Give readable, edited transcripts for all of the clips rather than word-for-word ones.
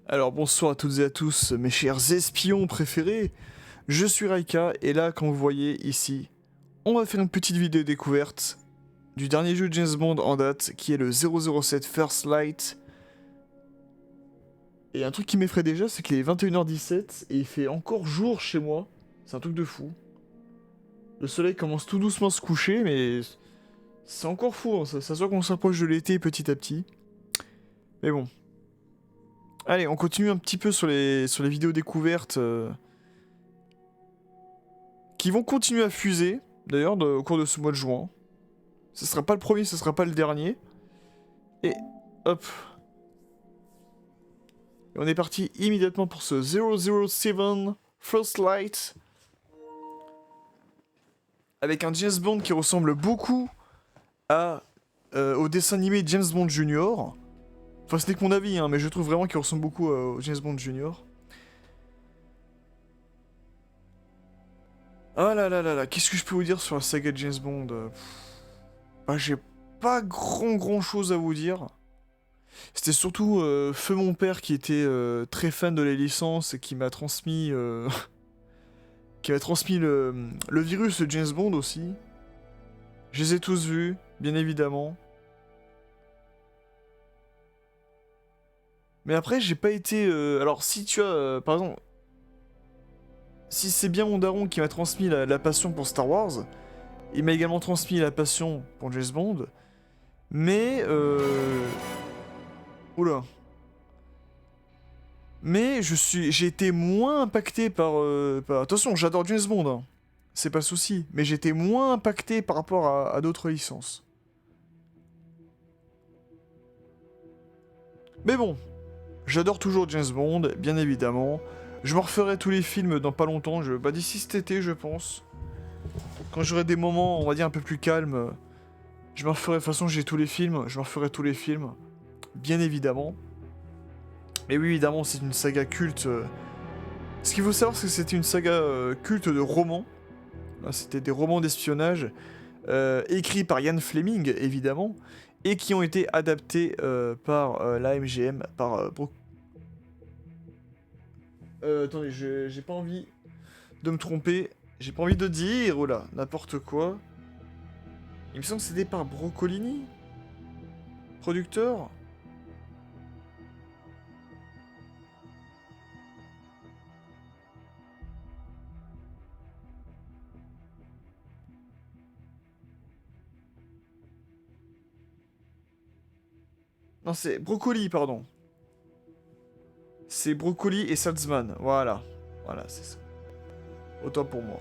Alors bonsoir à toutes et à tous, mes chers espions préférés. Je suis Raika et là, comme vous voyez ici, on va faire une petite vidéo découverte du dernier jeu de James Bond en date, qui est le 007 First Light. Et un truc qui m'effraie déjà, c'est qu'il est 21h17 et il fait encore jour chez moi. C'est un truc de fou. Le soleil commence tout doucement à se coucher, mais c'est encore fou, hein. Ça se voit qu'on s'approche de l'été petit à petit. Mais bon. Allez, on continue un petit peu sur les vidéos découvertes qui vont continuer à fuser, d'ailleurs, au cours de ce mois de juin. Ce sera pas le premier, ce sera pas le dernier. Et hop. Et on est parti immédiatement pour ce 007 First Light. Avec un James Bond qui ressemble beaucoup au dessin animé James Bond Junior. Enfin, ce n'est que mon avis, hein, mais je trouve vraiment qu'il ressemble beaucoup au James Bond Junior. Ah là là là là, qu'est-ce que je peux vous dire sur la saga de James Bond Bah, j'ai pas grand chose à vous dire. C'était surtout Feu mon père qui était très fan de la licence et qui m'a transmis, qui m'a transmis le virus de James Bond aussi. Je les ai tous vus, bien évidemment. Mais après, j'ai pas été... Alors, si tu as, par exemple... Si c'est bien mon daron qui m'a transmis la passion pour Star Wars, il m'a également transmis la passion pour James Bond, mais... Oula. Mais j'ai été moins impacté par... Attention, j'adore James Bond, hein. C'est pas le souci, mais j'ai été moins impacté par rapport à d'autres licences. Mais bon, j'adore toujours James Bond, bien évidemment. Je me referai tous les films dans pas longtemps, bah, d'ici cet été, je pense. Quand j'aurai des moments, on va dire, un peu plus calmes, je me referai, de toute façon, j'ai tous les films, je me referai tous les films, bien évidemment. Mais oui, évidemment, c'est une saga culte. Ce qu'il faut savoir, c'est que c'était une saga culte de romans. C'était des romans d'espionnage, écrits par Ian Fleming, évidemment, et qui ont été adaptés par la MGM, par attendez, j'ai pas envie de me tromper. J'ai pas envie de dire, oh là, n'importe quoi. Il me semble que c'était par Broccolini, producteur. Non, c'est Broccoli, pardon. C'est Broccoli et Salzman, voilà. Voilà, c'est ça. Autant pour moi.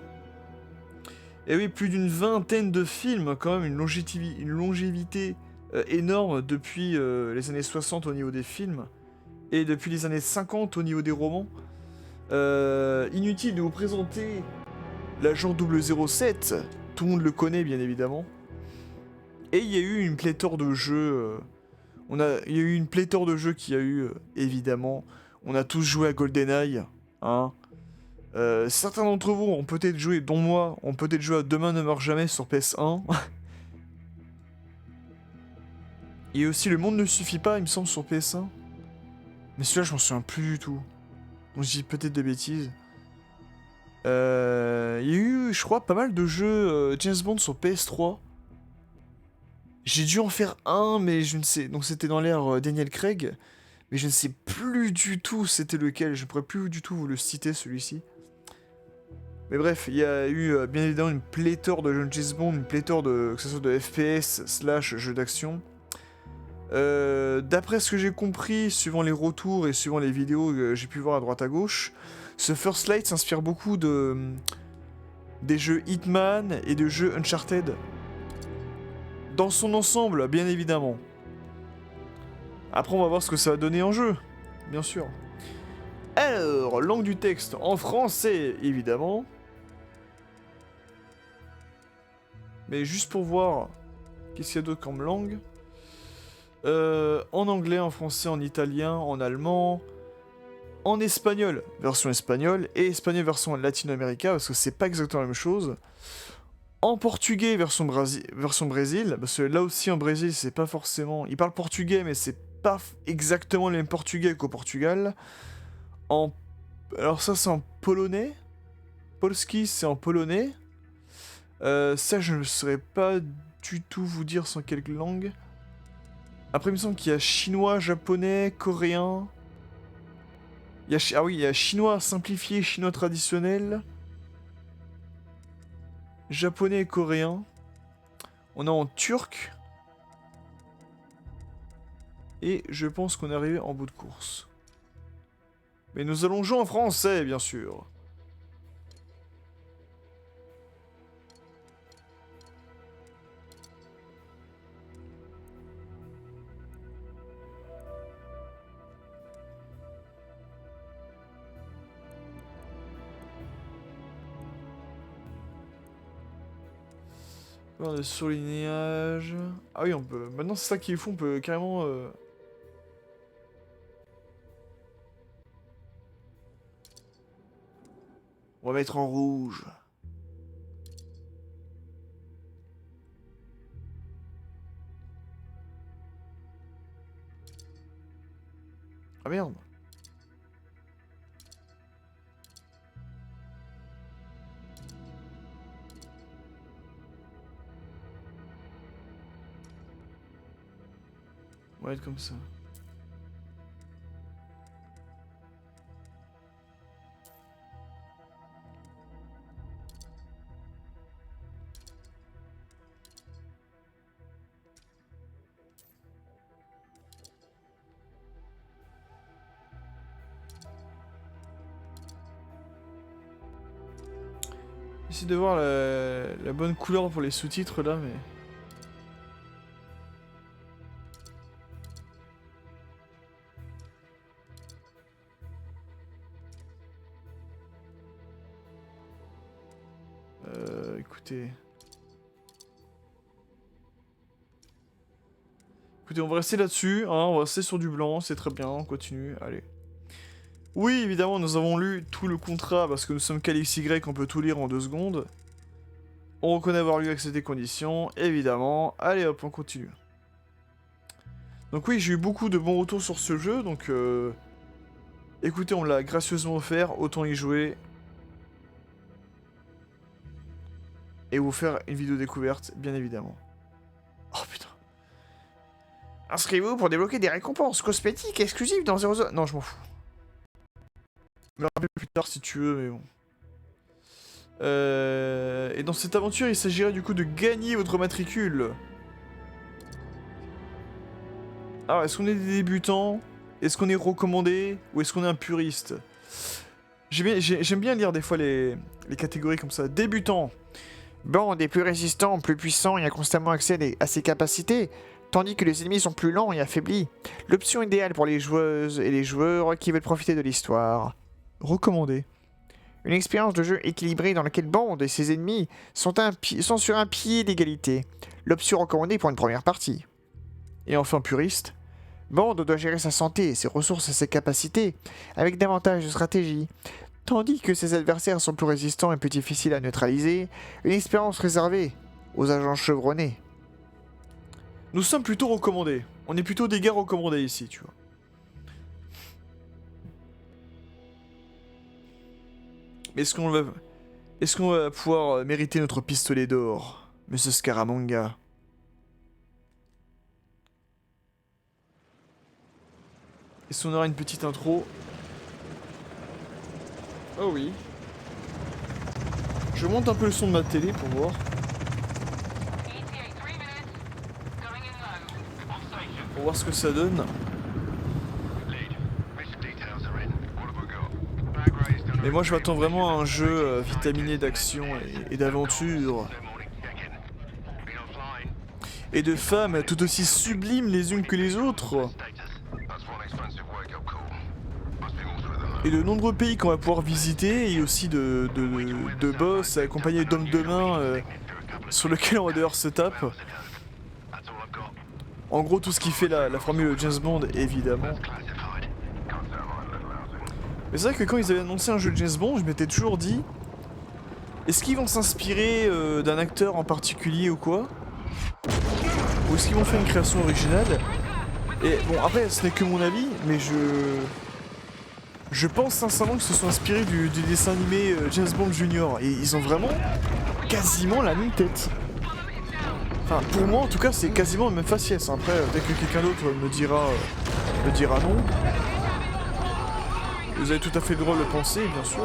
Et oui, plus d'une vingtaine de films, quand même, une longévité énorme depuis les années 60 au niveau des films, et depuis les années 50 au niveau des romans. Inutile de vous présenter l'agent 007, tout le monde le connaît bien évidemment. Et il y a eu une pléthore de jeux, il y a eu une pléthore de jeux qui a eu, évidemment. On a tous joué à GoldenEye, hein. Certains d'entre vous ont peut-être joué, dont moi, ont peut-être joué à Demain ne meurt jamais sur PS1. Et aussi Le Monde ne suffit pas, il me semble, sur PS1. Mais celui-là, je m'en souviens plus du tout. Donc je dis peut-être des bêtises. Il y a eu, je crois, pas mal de jeux James Bond sur PS3. J'ai dû en faire un, mais je ne sais... Donc c'était dans l'ère Daniel Craig. Mais je ne sais plus du tout c'était lequel. Je ne pourrais plus du tout vous le citer, celui-ci. Mais bref, il y a eu bien évidemment une pléthore de jeux James Bond, une pléthore de, que ce soit de FPS / jeux d'action. D'après ce que j'ai compris, suivant les retours et suivant les vidéos que j'ai pu voir à droite à gauche, ce First Light s'inspire beaucoup des jeux Hitman et de jeux Uncharted. Dans son ensemble, bien évidemment. Après, on va voir ce que ça va donner en jeu, bien sûr. Alors, langue du texte en français, évidemment. Mais juste pour voir, qu'est-ce qu'il y a d'autre comme langue en anglais, en français, en italien, en allemand, en espagnol, version espagnole, et espagnol version latino-américa, parce que c'est pas exactement la même chose. En portugais, version Brésil, parce que là aussi en Brésil, c'est pas forcément... Ils parlent portugais, mais c'est pas exactement le même portugais qu'au Portugal. Alors ça c'est en polonais. Polski c'est en polonais. Ça je ne saurais pas du tout vous dire sans quelle langue. Après il me semble qu'il y a chinois, japonais, coréen. Ah oui, il y a chinois simplifié, chinois traditionnel. Japonais et coréen. On est en turc. Et je pense qu'on est arrivé en bout de course. Mais nous allons jouer en français, bien sûr. On est surlignage. Ah oui, on peut. Maintenant, c'est ça qui est fou, on peut carrément. On va mettre en rouge. Ah merde. On va être comme ça. J'essaie de voir la bonne couleur pour les sous-titres là, mais... Écoutez... Écoutez, on va rester là-dessus, hein, on va rester sur du blanc, c'est très bien, on continue, allez. Oui, évidemment, nous avons lu tout le contrat, parce que nous sommes KLXY, on peut tout lire en 2 secondes. On reconnaît avoir lu avec des conditions, évidemment. Allez hop, on continue. Donc oui, j'ai eu beaucoup de bons retours sur ce jeu, donc... Écoutez, on me l'a gracieusement offert, autant y jouer. Et vous faire une vidéo découverte, bien évidemment. Oh putain. Inscrivez-vous pour débloquer des récompenses cosmétiques exclusives dans 00... Non, je m'en fous. Je me le rappelle plus tard si tu veux, mais bon. Et dans cette aventure, il s'agirait du coup de gagner votre matricule. Alors, est-ce qu'on est des débutants? Est-ce qu'on est recommandé? Ou est-ce qu'on est un puriste? J'aime bien lire des fois les catégories comme ça. Débutant. Bande est plus résistant, plus puissant et a constamment accès à ses capacités, tandis que les ennemis sont plus lents et affaiblis. L'option idéale pour les joueuses et les joueurs qui veulent profiter de l'histoire. Recommandé. Une expérience de jeu équilibrée dans laquelle Bond et ses ennemis sont sur un pied d'égalité. L'option recommandée pour une première partie. Et enfin puriste. Bond doit gérer sa santé, ses ressources et ses capacités, avec davantage de stratégie. Tandis que ses adversaires sont plus résistants et plus difficiles à neutraliser, une expérience réservée aux agents chevronnés. Nous sommes plutôt recommandés. On est plutôt des gars recommandés ici, tu vois. Mais est-ce qu'on va pouvoir mériter notre pistolet d'or, Monsieur Scaramanga? Est-ce qu'on aura une petite intro? Oh oui. Je monte un peu le son de ma télé pour voir. Pour voir ce que ça donne. Mais moi je m'attends vraiment à un jeu vitaminé d'action et d'aventure. Et de femmes tout aussi sublimes les unes que les autres. Et de nombreux pays qu'on va pouvoir visiter, et aussi de boss accompagnés d'hommes de main sur lesquels on va devoir se taper. En gros tout ce qui fait la formule James Bond évidemment. Mais c'est vrai que quand ils avaient annoncé un jeu de James Bond, je m'étais toujours dit, est-ce qu'ils vont s'inspirer d'un acteur en particulier ou quoi? Ou est-ce qu'ils vont faire une création originale? Et bon, après, ce n'est que mon avis, mais je pense sincèrement que ce soit inspiré du dessin animé James Bond Junior. Et ils ont vraiment quasiment la même tête. Enfin, pour moi en tout cas, c'est quasiment la même faciès. Après, dès que quelqu'un d'autre me dira non. Vous avez tout à fait le droit de le penser, bien sûr.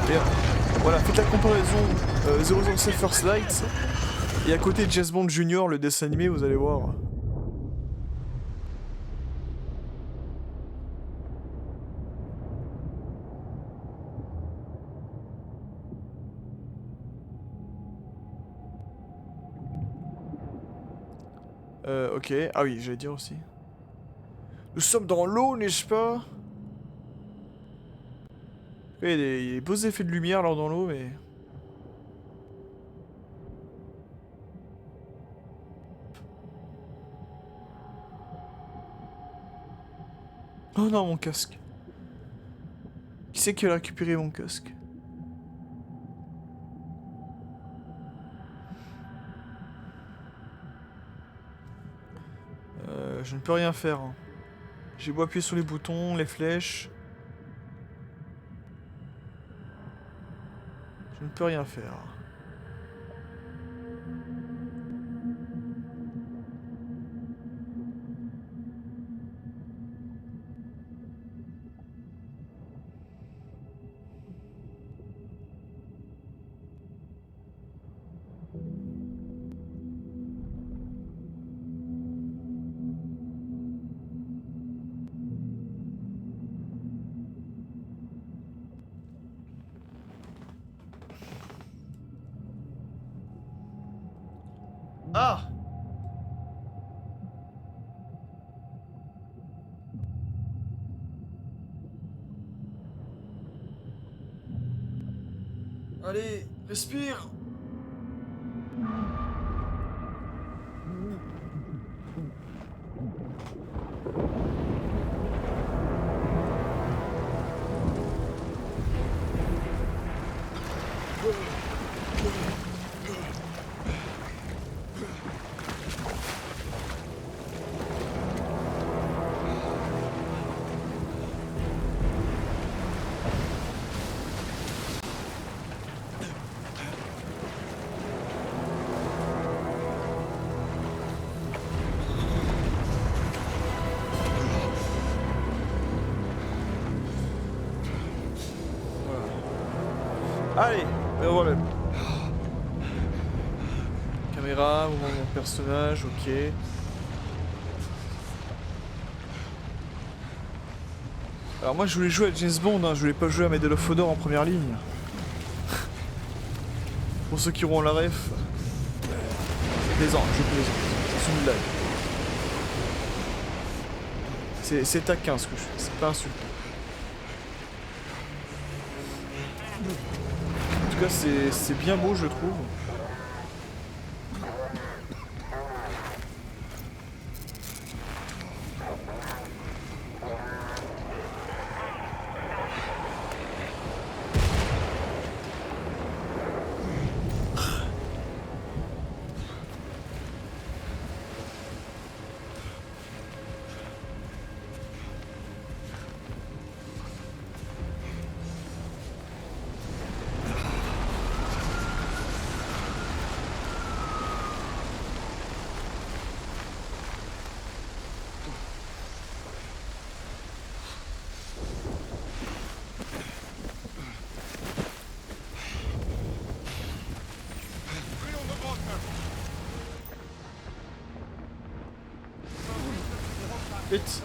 Et voilà, faites la comparaison 007 First Light. Et à côté de James Bond Junior, le dessin animé, vous allez voir. Ok. Ah oui, j'allais dire aussi. Nous sommes dans l'eau, n'est-ce pas? Il y a des beaux effets de lumière là dans l'eau, mais... Oh non, mon casque. Qui c'est qui a récupéré mon casque? Je ne peux rien faire. Hein. J'ai beau appuyer sur les boutons, les flèches. Je ne peux rien faire. Ah! Allez, respire! Allez, pas de problème. Caméra, mouvement de mon personnage, ok. Alors moi je voulais jouer à James Bond, hein, je voulais pas jouer à Medal of Honor en première ligne. Pour ceux qui auront la ref. Je plaisante. C'est une blague. C'est taquin ce que je fais, c'est pas insultant. En tout cas c'est bien beau je trouve. Vite.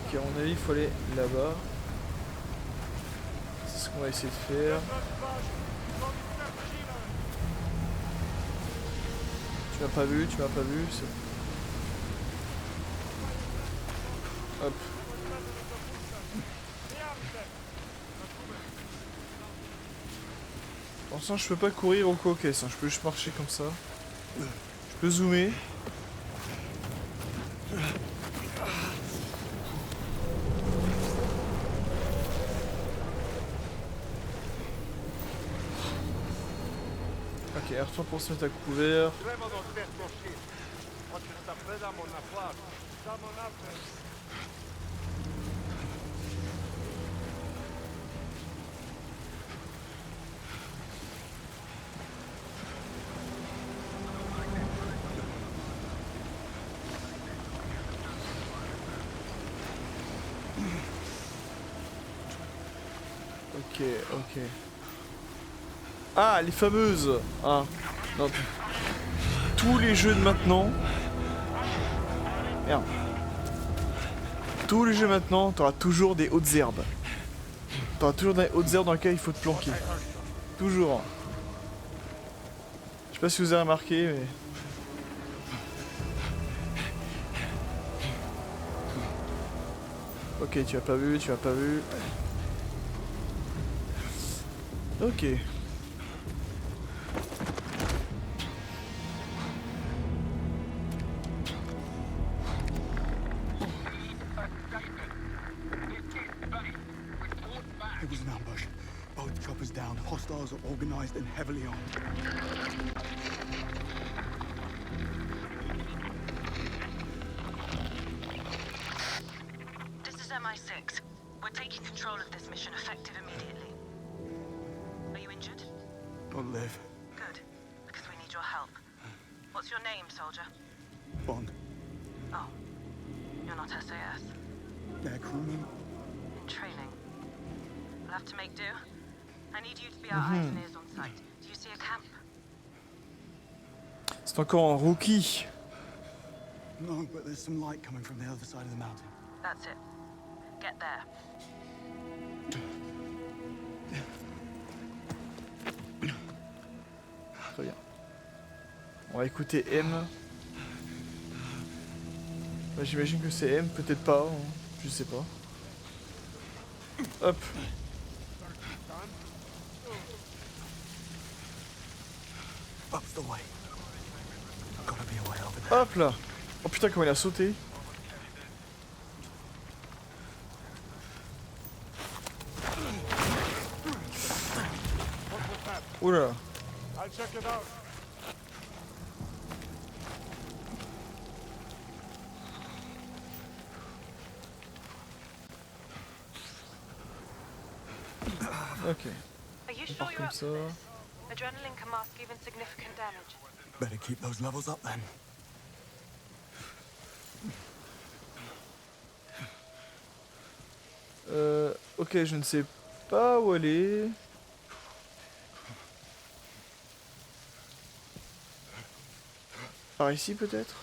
Ok, à mon avis, il faut aller là-bas. C'est ce qu'on va essayer de faire. Tu m'as pas vu, c'est... Hop. Pour l'instant, je peux pas courir au coquesse, hein. Je peux juste marcher comme ça. Je peux zoomer. Ok, retourne pour se mettre à couvert. Ok, ok. Ah, les fameuses. Ah, non. Tous les jeux de maintenant. Merde. Tous les jeux maintenant, t'auras toujours des hautes herbes. T'auras toujours des hautes herbes dans lesquelles il faut te planquer. Toujours. Je sais pas si vous avez remarqué, mais... Ok, tu as pas vu, tu as pas vu. Ok. It was an ambush. Both choppers down. Hostiles are organized and heavily armed. This is MI6. We're taking control of this mission effective immediately. Are you injured? I'll live. Good, because we need your help. What's your name, soldier? Bond. Oh, you're not SAS. Air crewman. In training. We'll have to make do. I need you to be our eyes and ears on site. Do you see a camp? C'est encore un rookie. No, but there's some light coming from the other side of the mountain. That's it. Get there. Très bien. On va écouter M. Bah, j'imagine que c'est M, peut-être pas. Hein. Je sais pas. Hop. Up's the way. Gotta be a way over there. Hop là. Oh putain, comment il a sauté. Oula. I'll check it out. Ok. Are you On sure part you're comme up ça. for this? Adrenaline can mask even significant damage. Better keep those levels up then. Ok, je ne sais pas où aller. Par ici peut-être?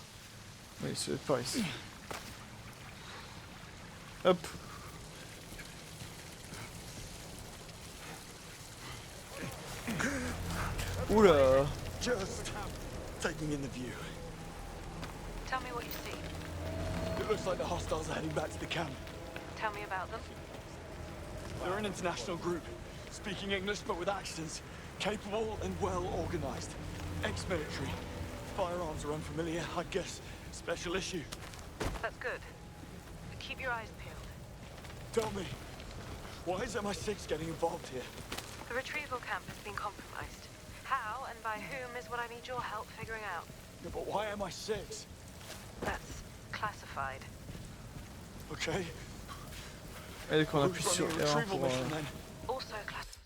Oui, c'est par ici. Hop. Oula. Just taking in the view. Tell me what you see. It looks like the hostiles are heading back to the camp. Tell me about them. They're an international group, speaking English but with accents, capable and well organized. Ex-military. Firearms are unfamiliar, I guess. Special issue. That's good. But keep your eyes peeled. Tell me, why is MI6 getting involved here? The retrieval camp has been compromised. How and by whom is what I need your help figuring out. Yeah, but why MI6? That's classified. Okay. Allez, qu'on Who's appuie sur running a R1 retrieval pour... mission then? Also classified.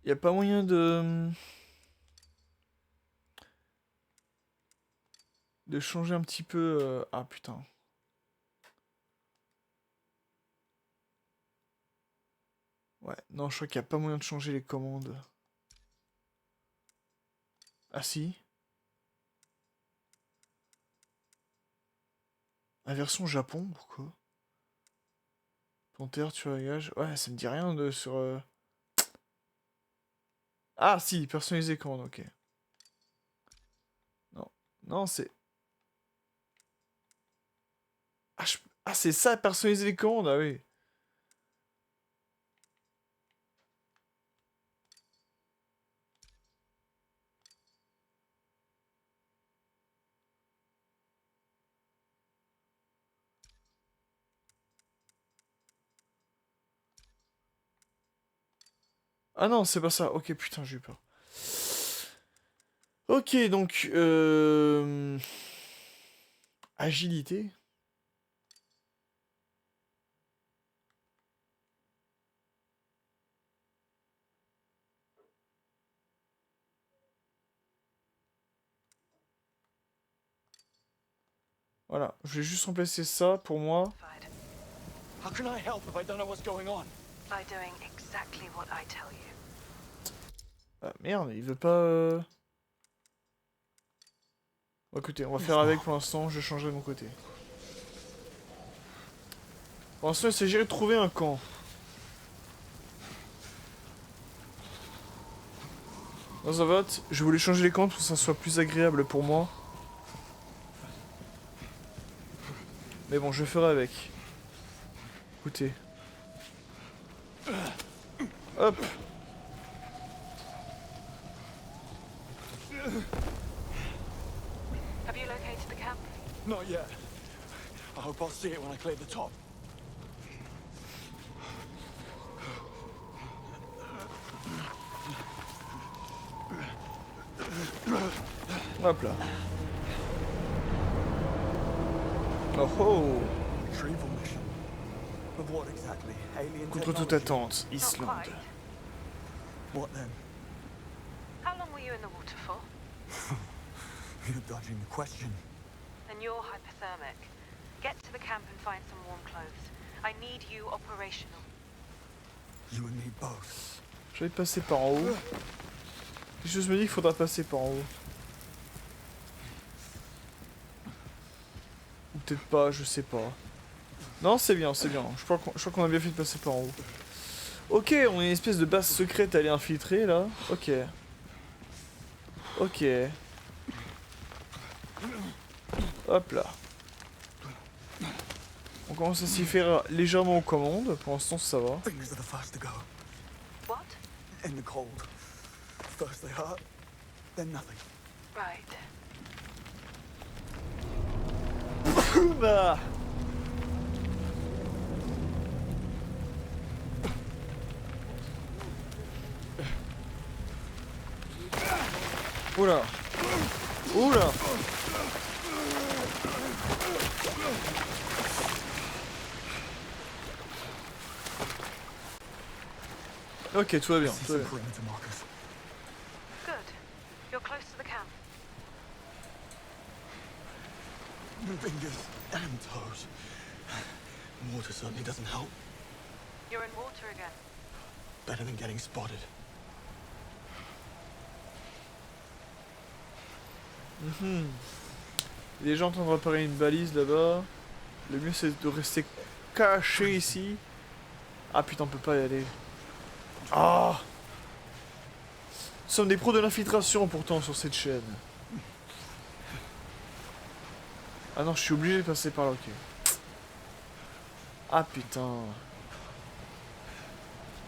Y a pas moyen de changer un petit peu... Ah putain. Ouais, non, je crois qu'il n'y a pas moyen de changer les commandes. Ah si. La version Japon, pourquoi? Panthère, tu gage. Ouais, ça me dit rien de sur... Ah si, personnaliser commande, ok. Non, non, c'est... Ah, ah, c'est ça, personnaliser les commandes, ah oui. Ah non, c'est pas ça. Ok, putain, j'ai eu peur. Ok, donc... Agilité. Voilà, je vais juste remplacer ça pour moi. How can I help if I don't know what's going on? By doing exactly what I tell you. Ah merde, il veut pas... Bon, écoutez, on va faire avec pour l'instant, je changerai de mon côté. Pour l'instant, il s'agirait de trouver un camp. Dans un vote, je voulais changer les camps pour que ça soit plus agréable pour moi. Mais bon, je ferai avec. Écoutez. Hop. Have you located the camp? Not yet. I hope I'll see it when I clear the top. Hop là. Oh oh. Retrieval mission. Of what exactly? Alien Contre toute technology? attente, Not Islande. quite. What then? How long were you in the water for? You're dodging the question. Then you're hypothermic. Get to the camp and find some warm clothes. I need you operational. You and me both. Je vais passer par en haut. Quelque chose me dit qu'il faudra passer par en haut. Ou peut-être pas, je sais pas. Non, c'est bien, c'est bien. Je crois qu'on a bien fait de passer par en haut. Ok, on a une espèce de base secrète à aller infiltrer là. Ok. Ok. Hop là. On commence à s'y faire légèrement aux commandes. Pour l'instant, ça va. Fingers are the first to go. What? In the cold. First they hurt, then nothing. Right. Bah. Oula. Oula. Ok, tout va bien, See tout va some bien. perimeter markers. Good. You're close to the camp. Fingers and toes. Water certainly doesn't help. You're in water again. Better than getting spotted. Il est déjà en train de réparer une balise là-bas. Le mieux c'est de rester caché ici. Ah putain, on peut pas y aller. Ah! Nous sommes des pros de l'infiltration pourtant sur cette chaîne. Ah non, je suis obligé de passer par là, ok. Ah putain.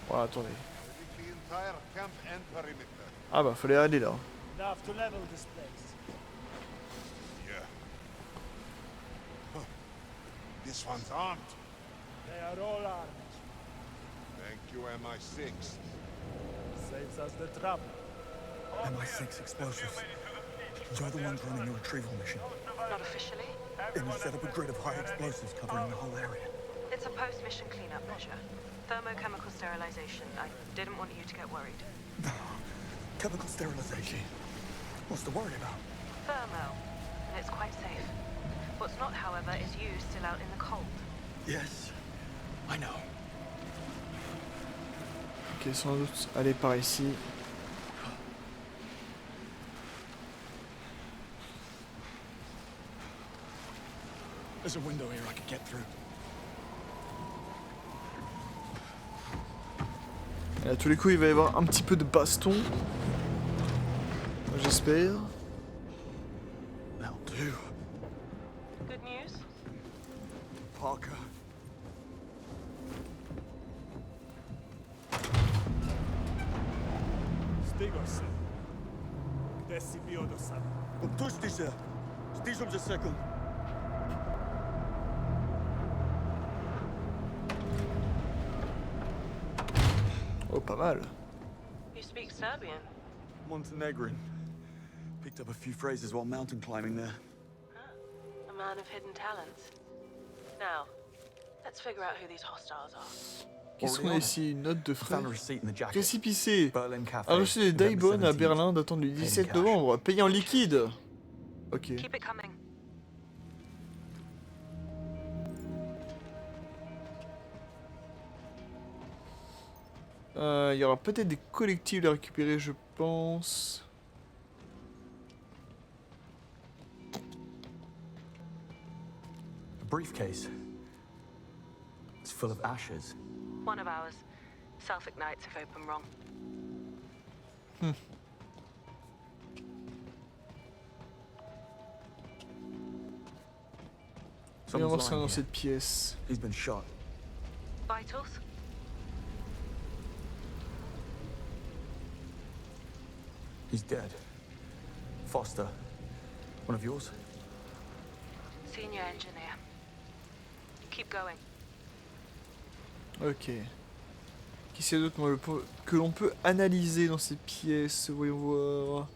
Voilà, attendez. The entire camp and perimeter. Ah bah, fallait aller là. Enough to level this place. Yeah. Huh. This one's armed. They are all armed. Thank you, MI6. Saves us the trouble. MI6 explosives. You're the ones running the retrieval mission. Not officially. And you set up a grid of high explosives covering the whole area. It's a post-mission cleanup measure. Thermochemical sterilization. I didn't want you to get worried. Chemical sterilization. What's to worry about? Thermo. And it's quite safe. What's not, however, is you still out in the cold. Yes, I know. Ok, sans doute aller par ici. There's a window here I could get through. Et à tous les coups, il va y avoir un petit peu de baston. J'espère. That'll do. Good news? Parker. Stigo se. Gde si bio do sada? Opuści się! Zbliżam za sekund. Oh, pas mal. You speak Serbian. Montenegrin. Picked up a few phrases while mountain climbing there. A man of hidden talents. Now, let's figure out who these hostiles are. Qu'est-ce qu'on a ici? Une note de frais. Found a receipt in the jacket. Récipicé. Berlin Cafe. A reçu des November Daibon à 17th. Berlin datant du 17 cash. novembre. Payé en liquide. Ok. Keep it coming. Il y aura peut-être des collectibles à récupérer, je pense. A briefcase. It's full of ashes. One of ours. Self-ignites if open wrong. Et on va Someone's rentrer dans lying here. cette pièce. He's been shot. Vitals? He's dead. Foster. One of yours? Senior engineer. Keep going. Ok. Qui c'est d'autre que l'on peut analyser dans ces pièces? Voyons voir.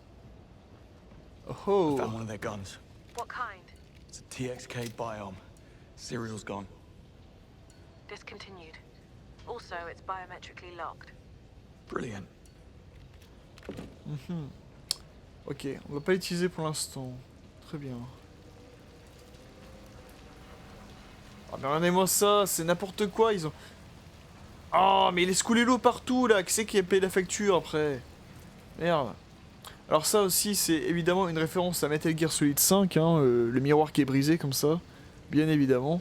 Oh. Found one of their guns. What kind? It's a TXK Biome. Serial's gone. Discontinued. Also, it's biometrically locked. Brilliant. Ok, on va pas l'utiliser pour l'instant. Très bien. Ah mais regardez-moi ça, c'est n'importe quoi, ils ont... Oh mais il laisse couler l'eau partout là, qui c'est qui a payé la facture après? Merde. Alors ça aussi c'est évidemment une référence à Metal Gear Solid 5, hein, le miroir qui est brisé comme ça, bien évidemment.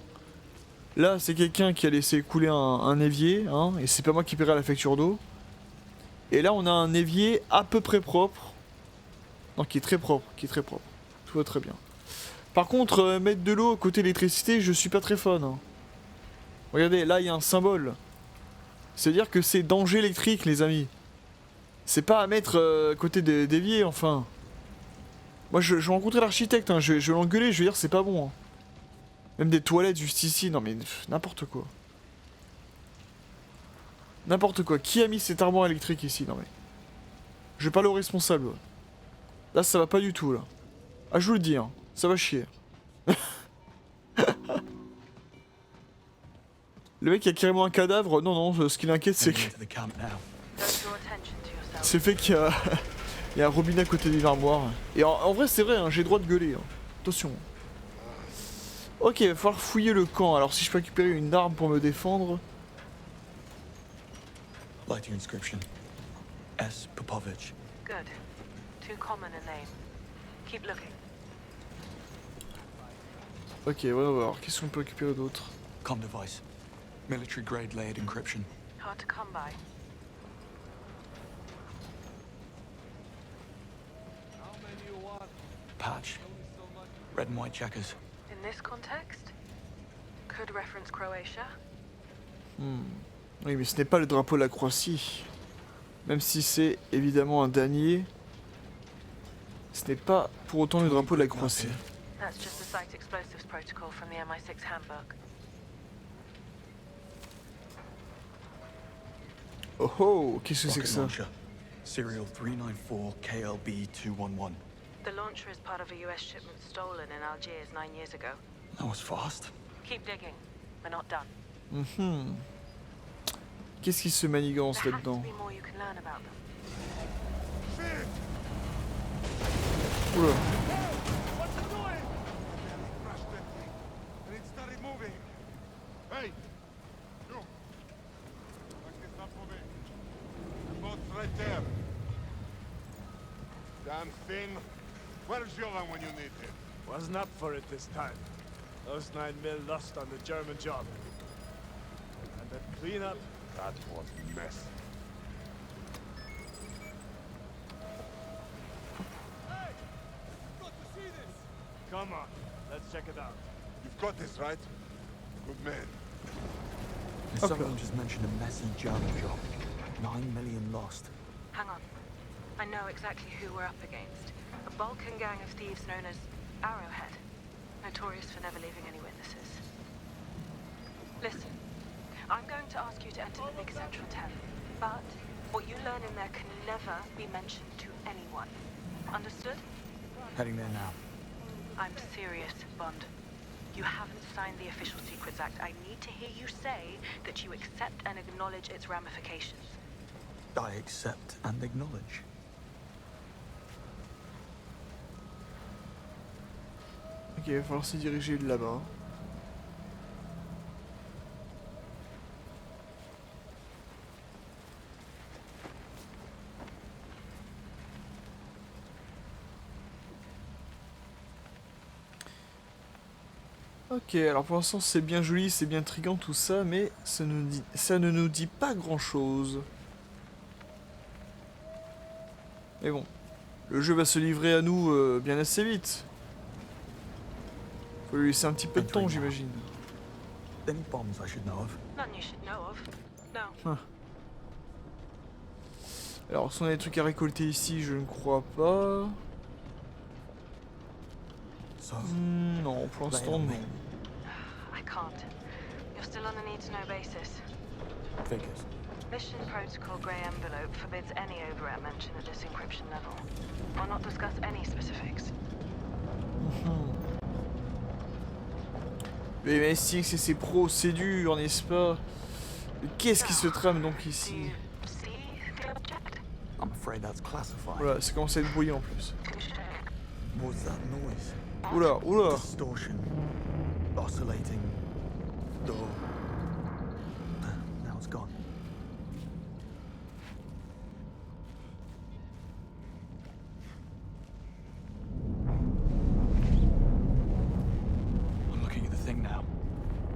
Là c'est quelqu'un qui a laissé couler un évier, hein, et c'est pas moi qui paierai la facture d'eau. Et là on a un évier à peu près propre. Non, qui est très propre, Tout va très bien. Par contre, mettre de l'eau côté électricité, je suis pas très fan. Hein. Regardez, là il y a un symbole. C'est-à-dire que c'est danger électrique, les amis. C'est pas à mettre côté d'évier, enfin. Moi, je vais rencontrer l'architecte, hein. Je vais l'engueuler, je vais dire c'est pas bon. Hein. Même des toilettes juste ici, non mais n'importe quoi. N'importe quoi. Qui a mis cette armoire électrique ici? Non mais... Je vais parler au responsable. Ouais. Là, ça va pas du tout, là. Ah, je vous le dis, hein. Ça va chier. Le mec, il y a carrément un cadavre. Non, non, ce qui l'inquiète, c'est que... Heading into the camp now. Don't draw attention to yourself. C'est le fait qu'il y a... il y a un robinet à côté d'une armoire. Et en vrai, c'est vrai, hein, j'ai le droit de gueuler. Hein. Attention. Ok, il va falloir fouiller le camp. Alors, si je peux récupérer une arme pour me défendre... Lighting inscription. S. Popovich. Good. Too common a name. Keep looking. Ok, on va voir. Qu'est-ce qu'on peut récupérer d'autre? Com device. Military grade layered encryption. Hard to come by. Patch. Red and white checkers. In this context, could reference Croatia. Oui, mais ce n'est pas le drapeau de la Croatie. Même si c'est évidemment un damier, ce n'est pas pour autant le drapeau de la Croatie. That's just the site explosives protocol from the MI6 handbook. Oh oh, qu'est-ce que c'est que Rocket ça? launcher. Serial 394 KLB 211. The launcher is part of a US shipment stolen in Algiers 9 years ago. That was fast. Keep digging. We're not done. Mhm. Qu'est-ce qui se manigance There has to là-dedans? be more you can learn about them. Oula. What's it doing? It crashed that thing, and it started moving. Hey! You! Like it's not moving. The boat's right there. Damn thing. Where's Jovan when you need him? Wasn't up for it this time. Those 9 mil lost on the German job. And the cleanup. That was mess. Hey! Got to see this! Come on, let's check it out. You've got this, right? Good man. Someone just mentioned a messy German job. 9 million lost. Hang on. I know exactly who we're up against. A Balkan gang of thieves known as Arrowhead. Notorious for never leaving any witnesses. Listen, I'm going to ask you to enter the big central tent. But what you learn in there can never be mentioned to anyone. Understood? Heading there now. I'm serious, Bond. You haven't signed the Official Secrets Act. I need to hear you say that you accept and acknowledge its ramifications. I accept and acknowledge. Ok, il va falloir se diriger de là-bas. Ok, alors pour l'instant c'est bien joli, c'est bien intriguant tout ça, mais ça ne nous dit pas grand-chose. Mais bon, le jeu va se livrer à nous bien assez vite. Faut lui laisser un petit peu de temps, j'imagine. Any bombs I should know of? None you should know of. No. Alors, si on a des trucs à récolter ici, je ne crois pas. So, Non, pour l'instant non. I can't. You're still on a need-to-know basis. figures. Mission Protocol Grey Envelope forbids any overt mention at this encryption level. Will not discuss any specifics. Le MSX et ses procédures, n'est-ce pas? Mais qu'est-ce qui se trame donc Do ici? you see the object? I'm afraid that's classified. Voilà, ça commence à être bruyant en plus. What's that noise? Oula, oula! Distortion. Oscillating. Door. Now it's gone. I'm looking at the thing now.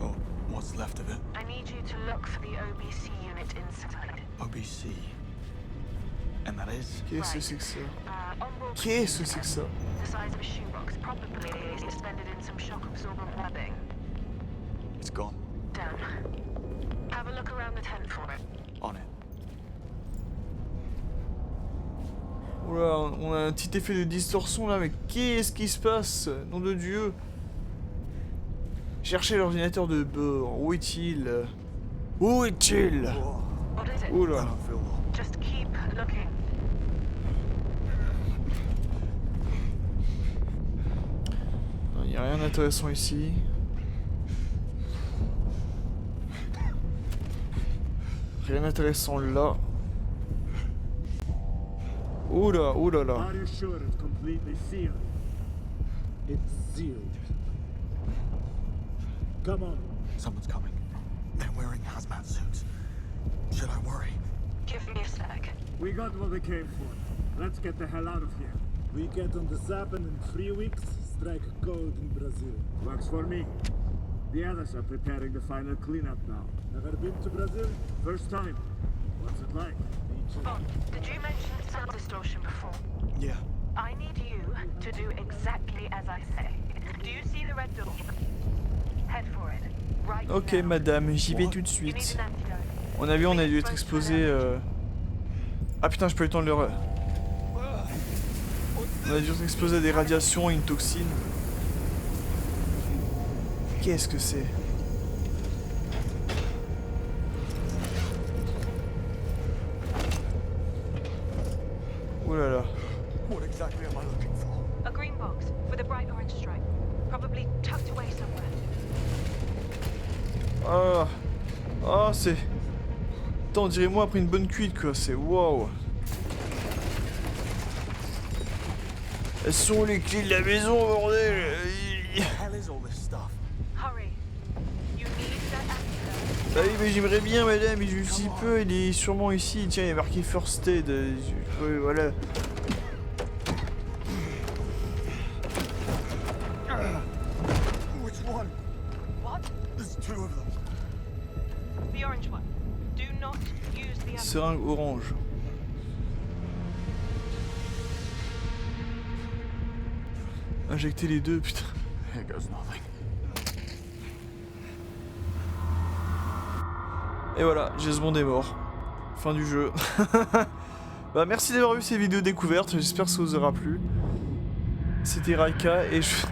Or what's left of it. I need you to look for the OBC unit inside. OBC. And that is? Qu'est-ce que c'est que ça? On-board Qu'est-ce que c'est que ça? the size of a shoebox, probably suspended in some shock-absorbent webbing. It's gone. Down. Have a look around the tent for it. On it. Oula, on a un petit effet de distorsion là, mais qu'est-ce qui se passe? Nom de Dieu! Cherchez l'ordinateur de bord. Où est-il? Où est-il? What is it? Oula. I don't feel well. Just keep looking. Il n'y a rien d'intéressant ici. Rien d'intéressant là. Oula, oula là. Are you sure it's completely sealed? It's sealed. Come on. Someone's coming. They're wearing hazmat suits. Should I worry? Give me a sec. We got what we came for. Let's get the hell out of here. We get on the Zappen in 3 weeks, strike gold in Brazil. Works for me. The others are preparing the final cleanup now. Never been to Brazil? First time. What's it like? Bond, did you mention sound distortion before? Yeah. I need you to do exactly as I say. Do you see the red door? Head for it. Right Ok now. madame, j'y vais tout de You need suite. an antidote. On a vu, on a dû être exposé. Ah putain, je peux le temps de le. On a dû être exposé à des radiations et une toxine. Qu'est-ce que c'est? Oh là là. What exactly am I looking for? A green box with a bright orange stripe. Probably tucked away somewhere. Ah, ah c'est. Attends, on dirait moi après une bonne cuite quoi, c'est waouh. Elles sont les clés de la maison, bordel. What the hell is all this stuff? Hurry. You need that antidote. Ah oui, mais j'aimerais bien, madame, mais je si peu, il est sûrement ici. Tiens, il y a marqué First Aid. Ouais, voilà. Which one? What? There's two of them. The orange one. Do not use the other. Seringue orange. Injecter les deux, putain. Here goes nothing. Et voilà, James Bond est mort. Fin du jeu. Bah merci d'avoir vu ces vidéos découvertes, j'espère que ça vous aura plu. C'était Raika et je...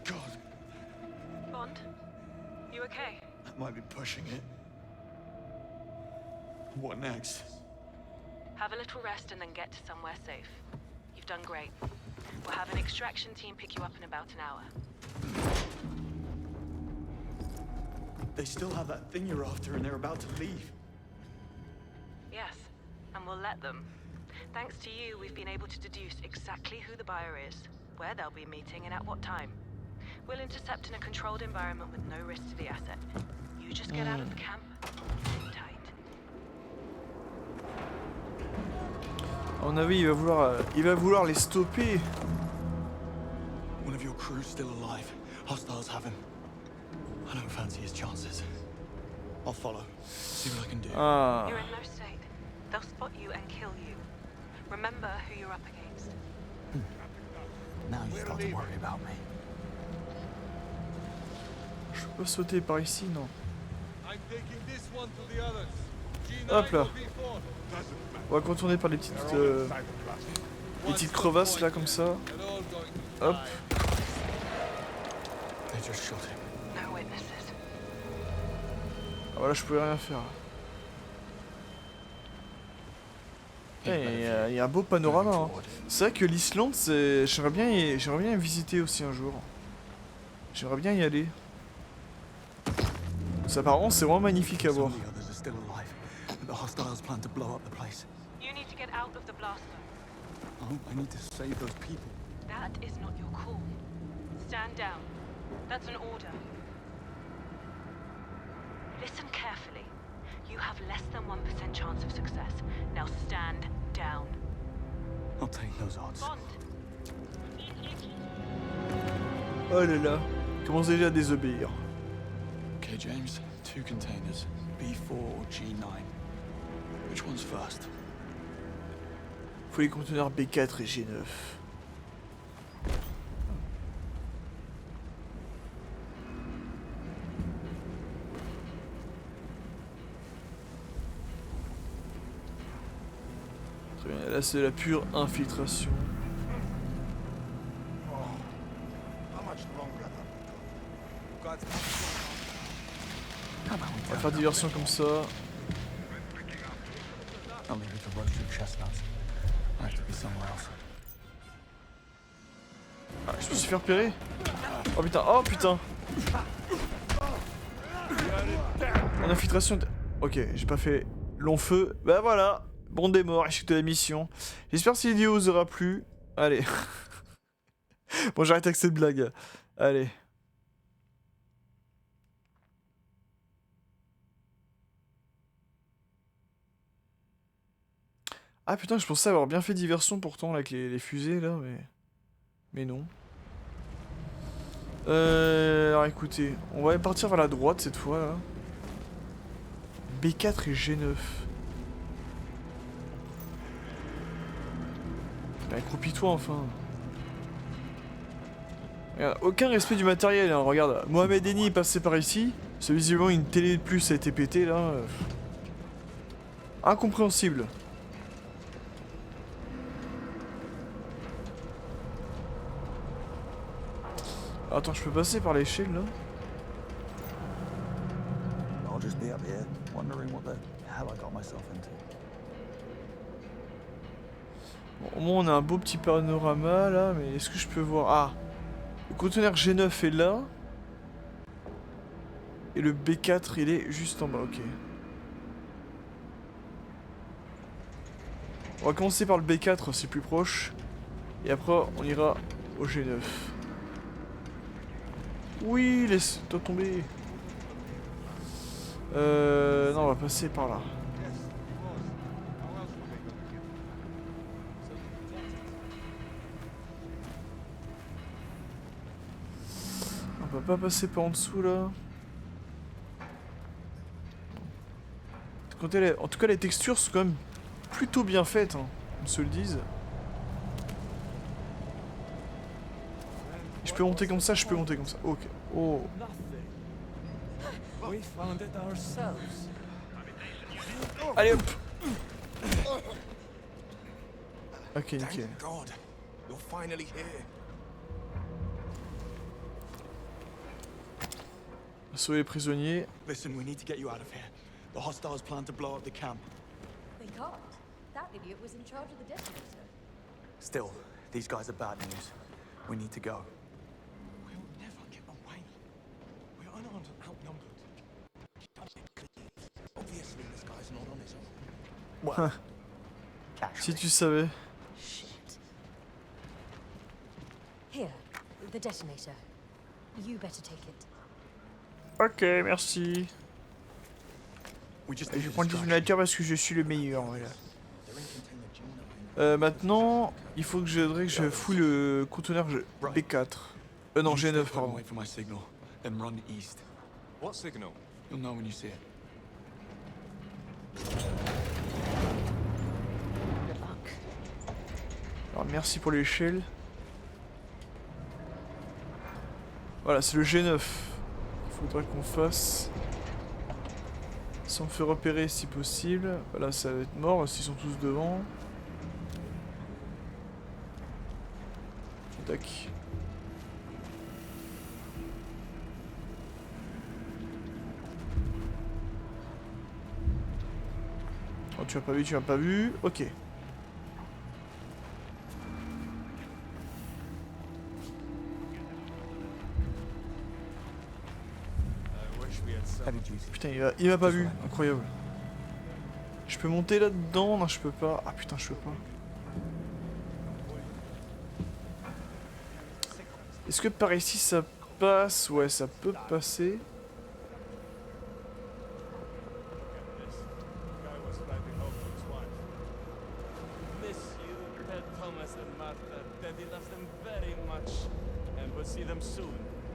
God, Bond? You okay? that might be pushing it. What next? Have a little rest and then get to somewhere safe. You've done great. We'll have an extraction team pick you up in about an hour. They still have that thing you're after and they're about to leave. Yes, and we'll let them. Thanks to you, we've been able to deduce exactly who the buyer is, where they'll be meeting, and at what time. We'll intercept in a controlled environment with no risk to the asset. You just get out of the camp. Sit tight. À mon avis, il va vouloir les stopper. One of your crew's still alive. Hostiles have him. I don't fancy his chances. I'll follow. See what I can do. Ah. You're in no state. They'll spot you and kill you. Remember who you're up against. Now you start to worry about me. Je peux pas sauter par ici, non. I'm taking this one to the others. Hop là. G9 will be for. On va contourner par les petites crevasses là comme ça. They're all going to Hop. They just shot him. No witnesses. Ah, voilà, je pouvais rien faire. Il y a un beau panorama. Hein. C'est vrai que l'Islande, j'aimerais bien y visiter aussi un jour. J'aimerais bien y aller. Ça, apparemment, c'est vraiment magnifique à voir. Some of the others are still alive, but the hostiles plan to blow up the place. You need to get out of the blast zone. Oh, I need to save those people. That is not your call. Stand down. That's an order. Listen carefully. You have less than 1% chance of success. Now stand down. I'll take those odds. Bond. Oh là là. Commence déjà à désobéir. Okay, James. 2 containers. B4 or G9. Which one's first? Faut les conteneurs B4 et G9. Très bien, là c'est la pure infiltration. How much longer? On va faire diversion comme ça. I'll leave it to roasted chestnuts. I have to be somewhere else. Ah, je me suis fait repérer. Oh putain, oh putain. En infiltration. Ok, j'ai pas fait long feu. Bah voilà, bon des morts, échec de la mission. J'espère que cette vidéo vous aura plu. Allez. Bon, j'arrête avec cette blague. Allez. Ah putain, je pensais avoir bien fait diversion pourtant là, avec les fusées là, mais non. Alors écoutez, on va partir vers la droite cette fois là. B4 et G9. Bah, accroupis-toi enfin. Regarde, aucun respect du matériel, hein. Regarde, Mohamed Eni est passé par ici. C'est visiblement une télé de plus a été pétée là. Incompréhensible. Attends, je peux passer par l'échelle là? I'll just be up here, wondering what the hell I got myself into. Bon, au moins on a un beau petit panorama là, mais est-ce que je peux voir? Ah! Le conteneur G9 est là. Et le B4 il est juste en bas, ok. On va commencer par le B4, c'est plus proche. Et après on ira au G9. Oui, laisse-toi tomber. Non, on va passer par là. On va pas passer par en dessous là. En tout cas, les textures sont quand même plutôt bien faites, hein, on se le dise. Je peux monter comme ça, je peux monter comme ça. Ok. Oh. We found it ourselves. Allez hop. Ok, nickel. God, you're finally here. Sauver les prisonniers. Listen, we need to get you out of here. The hostiles plan to blow up the camp. We can't. That idiot was in charge of the detonator. Still, these guys are bad news. We need to go. We'll never get away. We're unarmed and outnumbered. Obviously, this guy's not on his own. Well, Si tu savais. Shit. Here, the detonator. You better take it. Ok, merci. We just Je vais prendre le détonateur parce que je suis le meilleur. Voilà. Maintenant, il faut que je fouille le conteneur B4. Non, G9, pardon. Wait for my signal, then run east. What signal? You'll know when you see it. Good luck. Alors, merci pour l'échelle. Voilà, c'est le G9. Il faudra qu'on fasse. Si on me fait repérer si possible. Voilà, ça va être mort s'ils sont tous devant. Tac. Oh, tu m'as pas vu, tu m'as pas vu. Ok. Putain, il m'a pas vu. Incroyable. Je peux monter là-dedans? Non, je peux pas. Ah putain, je peux pas. Est-ce que par ici ça passe? Ouais, ça peut passer.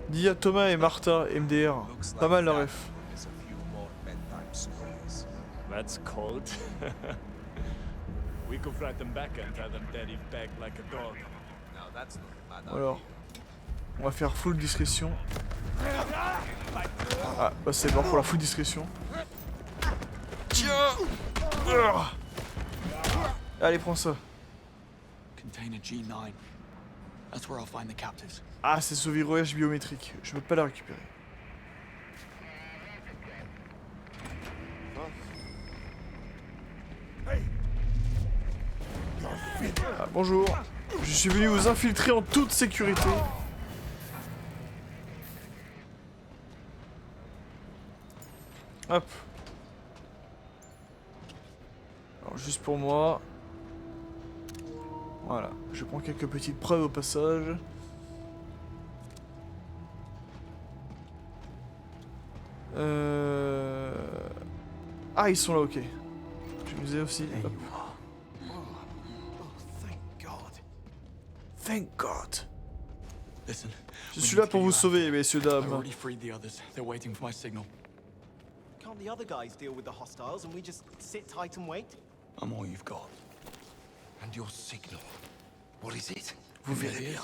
Dis à Thomas et Martha, MDR. Pas mal la ref. That's cold. We could fly them back and tell them Daddy begged like a dog. No, that's not bad. Alors, on va faire full discrétion. Ah, bah c'est mort pour la full discrétion. Tiens. Allez, prends ça. Container G9. That's where I'll find the captives. Ah, c'est ce verrouillage biométrique. Je peux pas la récupérer. Ah, bonjour. Je suis venu vous infiltrer en toute sécurité. Hop. Alors juste pour moi. Voilà. Je prends quelques petites preuves au passage. Ah, ils sont là, ok. Je me disais aussi. Hop. Thank God. Listen. Je suis là pour vous sauver, messieurs, I've dames. already freed the others. They're waiting for my signal. Can't the other guys deal with the hostiles and we just sit tight and wait? I'm all you've got. And your signal. What is it? Vous verrez bien.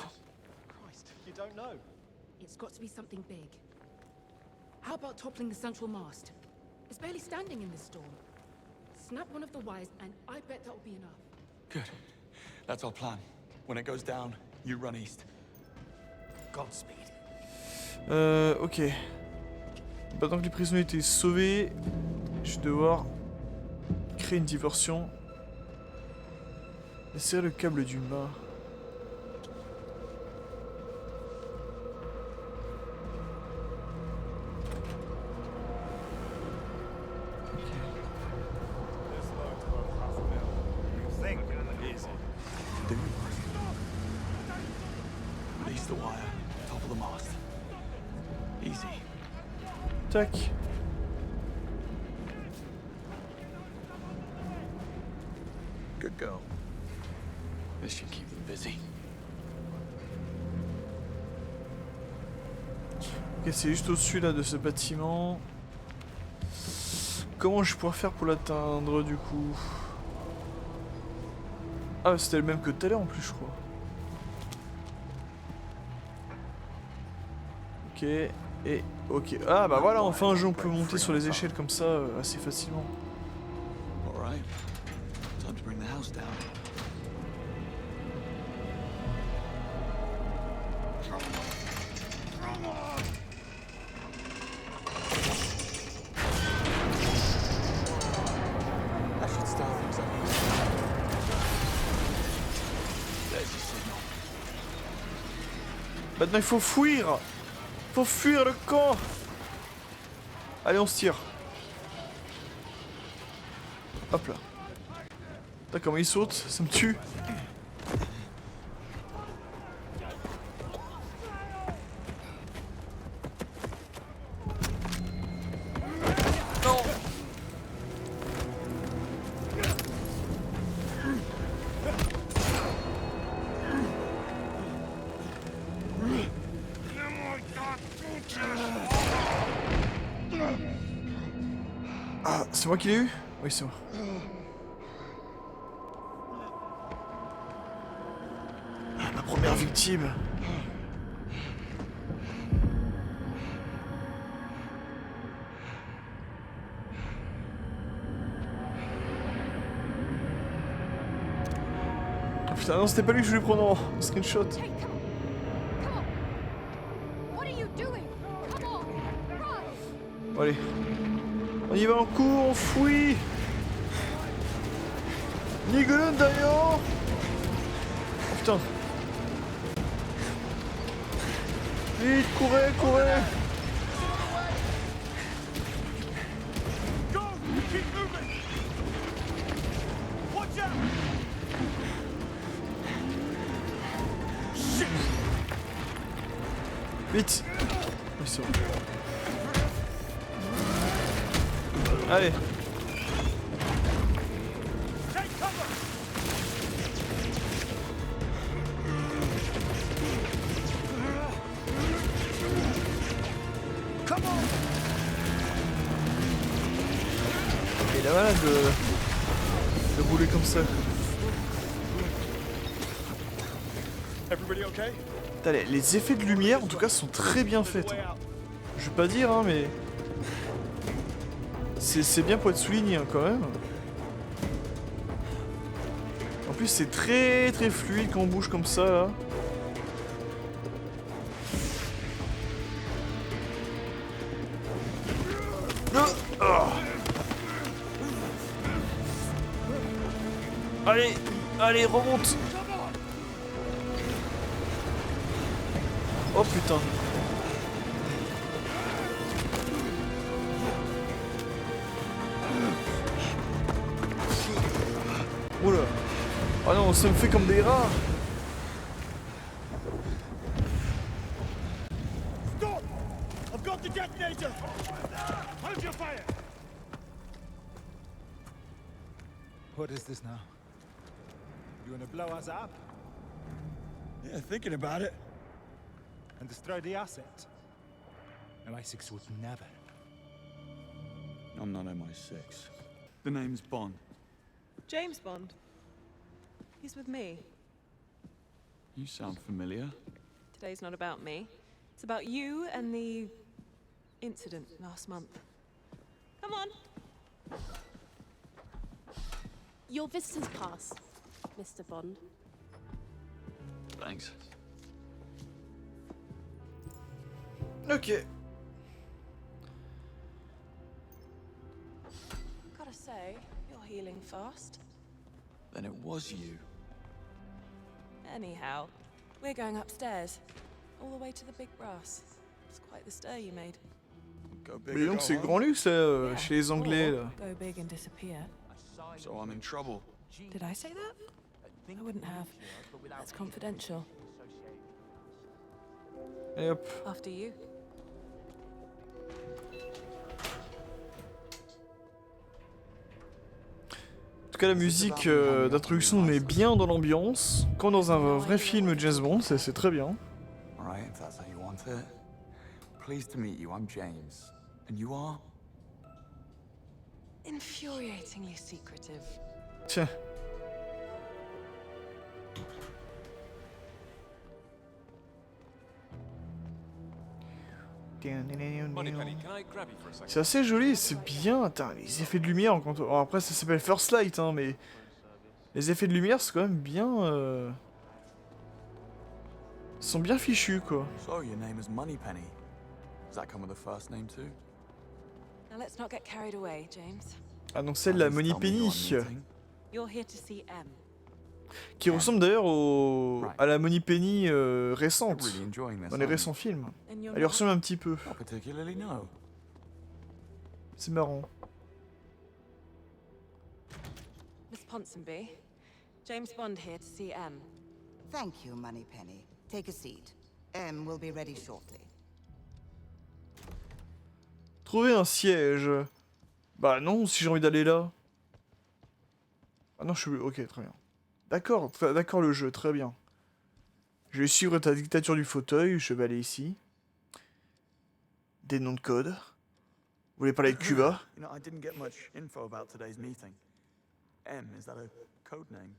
Christ, you don't know. It's got to be something big. How about toppling the central mast? It's barely standing in this storm. Snap one of the wires and I bet that'll be enough. Good. That's our plan. When it goes down, you run east. Godspeed. Ok. Maintenant que les prisonniers étaient sauvés, je vais devoir créer une diversion. Et serrer le câble du mât. Release the wire. Top of the mast. Easy. Tac. Good girl. This should keep them busy. Ok, c'est juste au-dessus là de ce bâtiment. Comment je pourrais faire pour l'atteindre du coup? Ah, c'était le même que tout à l'heure en plus, je crois. Ok, et ok. Ah bah voilà, enfin un jeu on peut monter sur les échelles comme ça assez facilement. Alright. Time to bring the house down. That should start things up. Maintenant il faut fuir. Faut fuir le camp. Allez, on se tire. Hop là. Putain, comment il saute, ça me tue. Non. Ah, c'est moi qui l'ai eu? Oui, c'est moi. Ah, ma première victime. Oh putain, non, c'était pas lui que je voulais prendre en screenshot. Hey, come on. Come on. What are you doing? Come on. Run. Bon, allez. On y va en cours, on fouille. Nigolan d'ailleurs. Oh putain. Vite, courez, courez. Go! Keep moving! Watch out! Shit! Vite. Oui, c'est bon. Allez. Take cover! Come on! Il a malade de bouler comme ça. Everybody okay? Putain, les effets de lumière en tout cas sont très bien faits. Hein. Je vais pas dire hein mais... C'est bien pour être souligné hein, quand même. En plus c'est très fluide quand on bouge comme ça là. Oh. Allez, allez, remonte. Oh putain. Oula. Oh non, ça me fait comme des rats. Stop! I've got the detonator! Hold your fire! What is this now? You wanna blow us up Yeah, thinking about it. and destroy the asset? MI6 would never. I'm not MI6. The name's Bond. James Bond. He's with me. You sound familiar. Today's not about me. It's about you and the incident last month. Come on. Your visitor's pass, Mr. Bond. Thanks. Ok. Gotta say, you're healing fast. Then it was you. Anyhow, we're going upstairs. All the way to the big brass. It's quite the stir you made. Go big Mais or donc go c'est home. grand luxe chez les Anglais là. Go big and disappear. So I'm in trouble. Did I say that? I wouldn't have. That's confidential. Et hop. After you. En tout cas la musique d'introduction met bien dans l'ambiance. Comme dans un vrai film James Bond, c'est très bien. Alright, if that's how you want it. Pleased to meet you, I'm James. And you are? Infuriatingly secretive. Tiens. Moneypenny, can I grab you for a second? C'est assez joli, c'est bien. Attends, les effets de lumière, alors après ça s'appelle First Light, hein, mais les effets de lumière c'est quand même bien. Sont bien fichus quoi. So, your name is Moneypenny. Does that come with a first name too? Now let's not get carried away, James. Ah donc c'est de la Please tell me Moneypenny. you're on meeting. You're here to see M. Qui ressemble d'ailleurs à la Moneypenny récente, Really enjoying this, dans les aren't you? récents films. And you're Elle lui not? ressemble un petit peu. Not particularly, no. C'est marrant. Miss Ponsonby, James Bond here to see M. Thank you, Moneypenny. Take a seat. M will be ready shortly. Trouver un siège. Bah non, si j'ai envie d'aller là. Ah non, je suis... Ok, très bien. D'accord, d'accord le jeu, très bien. Je vais suivre ta dictature du fauteuil, je vais aller ici. Des noms de code. Vous voulez parler de Cuba? You know, I didn't get much info about today's meeting. M, is that a code name?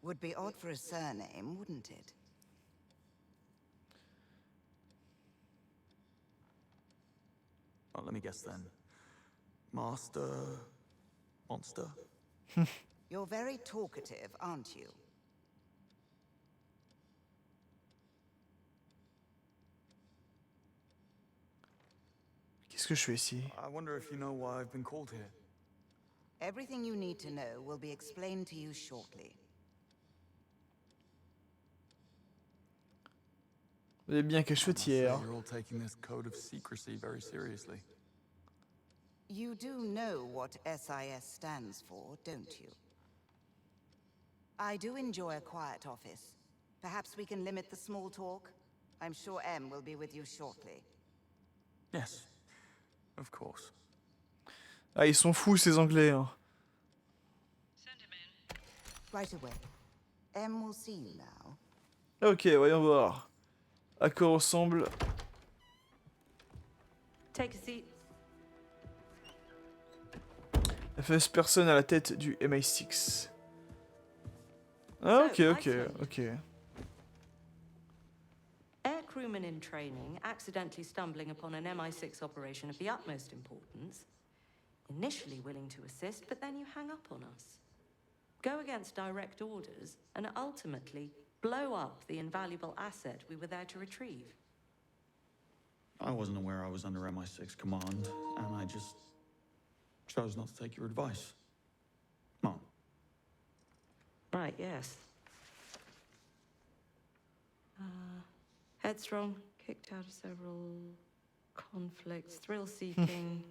Would be odd for a surname, wouldn't it? Oh, let me guess then. Master... Monster? You're very talkative, aren't you? Qu'est-ce que je fais ici? I wonder if you know why I've been called here. Everything you need to know will be explained to you shortly. Vous avez bien cachetière. You're all taking this code of secrecy very seriously. You do know what SIS stands for, don't you? I do enjoy a quiet office. Perhaps we can limit the small talk? I'm sure M will be with you shortly. Yes, of course. Ah, ils sont fous ces Anglais. Hein. Right away. M will see you now. Ok, voyons voir. À quoi ressemble... Take a seat. la fameuse personne à la tête du MI6. Ah, ok, ok, ok. Air crewman in training, accidentally stumbling upon an MI6 operation of the utmost importance. Initially willing to assist, but then you hang up on us. Go against direct orders, and ultimately blow up the invaluable asset we were there to retrieve. I wasn't aware I was under MI6 command, and I just chose not to take your advice. Mom. Right, yes. Headstrong, kicked out of several conflicts, thrill-seeking,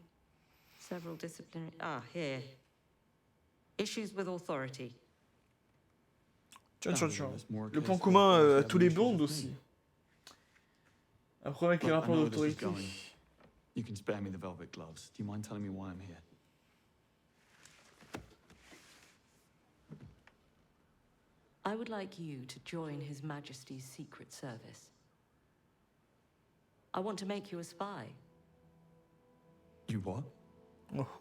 several disciplinary... Ah, here. Issues with authority. Tiens, tiens, tiens. Le point commun à tous les bonds aussi. Un problème avec les rapports d'autorité. You can spare me the velvet gloves. Do you mind telling me why I'm here? I would like you to join His Majesty's Secret Service. I want to make you a spy. You what?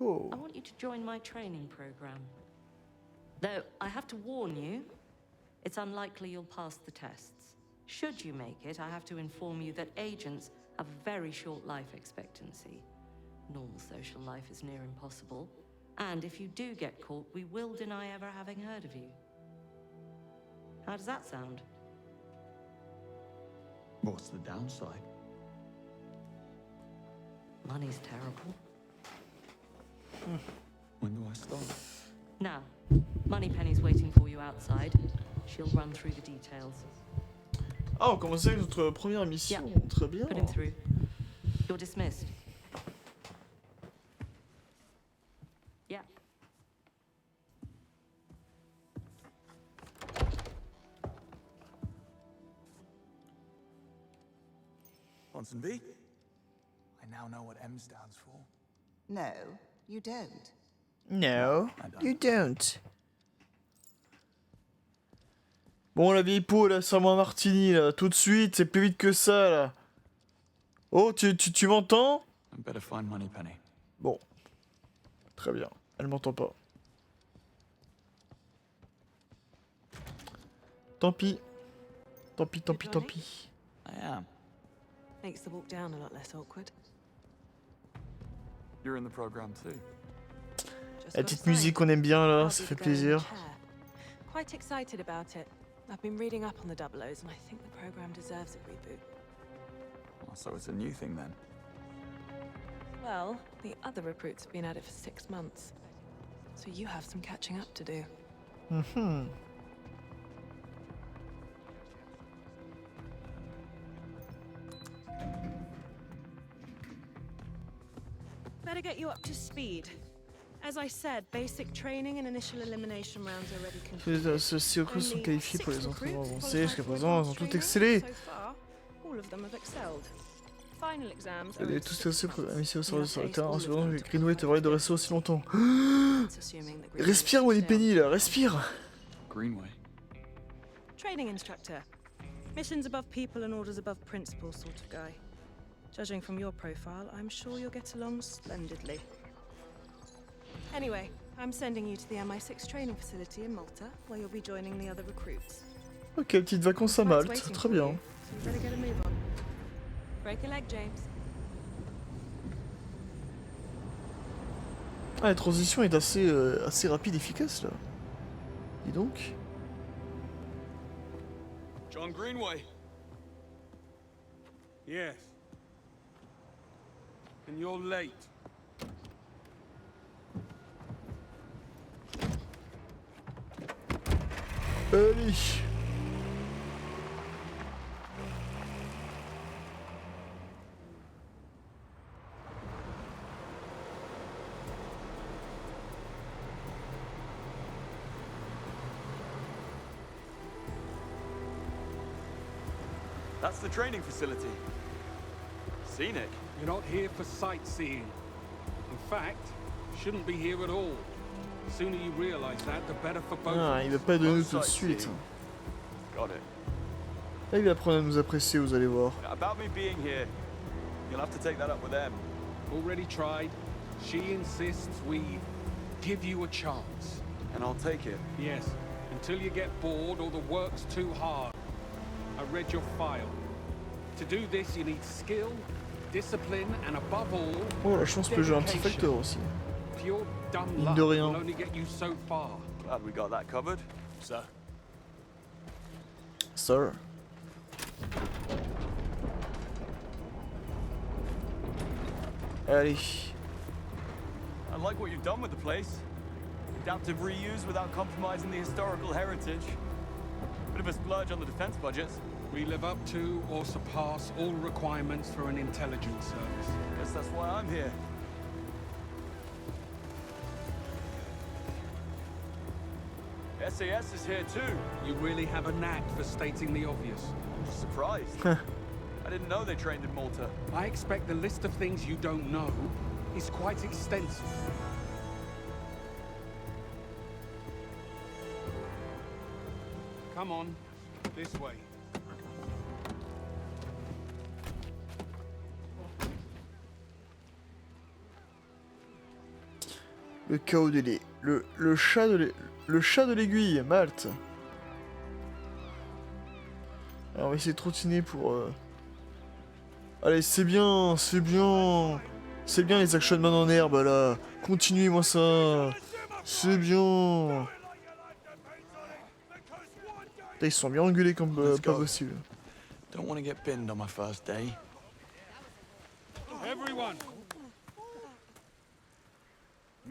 Oh. I want you to join my training program. Though, I have to warn you, it's unlikely you'll pass the tests. Should you make it, I have to inform you that agents have a very short life expectancy. Normal social life is near impossible. And if you do get caught, we will deny ever having heard of you. How does that sound? What's the downside? Money's terrible. When do I start? Now, Moneypenny's waiting for you outside. She'll run through the details. Ah, on commence avec notre première mission. Yeah. Très bien. Put him through. You're dismissed. Yeah. Ponsonby? I now know what M stands for. No, you don't. No, you don't. Bon, la vieille peau, là, serre-moi un martini, là, tout de suite, c'est plus vite que ça, là. Oh, tu m'entends? I better find Moneypenny. Bon. Très bien, elle m'entend pas. Tant pis. Tant pis, tant pis, tant pis. I am. Makes the walk down a lot less awkward. You're in the program too. La petite musique qu'on aime bien, là, ça fait plaisir. Quite excited about it. I've been reading up on the Double O's, and I think the program deserves a reboot. Oh, so it's a new thing then. Well, the other recruits have been at it for 6 months. So you have some catching up to do. Better get you up to speed. As I said, basic training and initial elimination rounds are already completed. Ceux-ci recrues sont qualifiés pour les entraînements avancés. Jusqu'à présent, ils ont tout excellé. So far, all of them have excelled. Final exams Vous are avez tous aussi programmés sur le Okay, terrain en all espérant of que them. Greenway te de rester aussi longtemps. assuming that Greenway Respire, Willy Penny, là, respire. Greenway. Training instructor. Missions above people and orders above principle sort of guy. Judging from your profile, I'm sure you'll get along splendidly. Anyway, I'm sending you to the MI6 training facility in Malta, where you'll be joining the other recruits. Ok, petite vacances à Flight's Malte, waiting très for bien. you, so you better get a move on. Break a leg, James. Ah, la transition est assez rapide, efficace là. Dis donc. John Greenway. Yes. And you're late. Allez. That's the training facility. Scenic. You're not here for sightseeing. In fact, you shouldn't be here at all. The sooner you realize that, the better for both Ah, of il us. va pas donner tout de suite. Got it. Là, il va apprendre à nous apprécier, vous allez voir. About me being here, you'll have to take that up with them. Already tried. She insists we give you a chance. And I'll take it. Yes, until you get bored or the work's too hard. I read your file. To do this, you need skill, discipline, and above all, Oh, la chance peut jouer un petit facteur aussi. pure dumb Mine luck de rien. will only get you so far. Glad we got that covered. So, Sir. Allez. I like what you've done with the place. Adaptive reuse without compromising the historical heritage. Bit of a splurge on the defense budget. We live up to or surpass all requirements for an intelligence service. Guess that's why I'm here. SAS is here too. You really have a knack for stating the obvious. I'm just surprised. I didn't know they trained in Malta. I expect the list of things you don't know is quite extensive. Come on, this way. Le chaos de lait. Le chat de l'aiguille, Malte. Alors on va essayer de trottiner pour... Allez, c'est bien, c'est bien. C'est bien les action man en herbe là. Continuez-moi ça. C'est bien. Putain, ils se sont bien engueulés comme pas possible. Don't want to get binned on my first day. Everyone.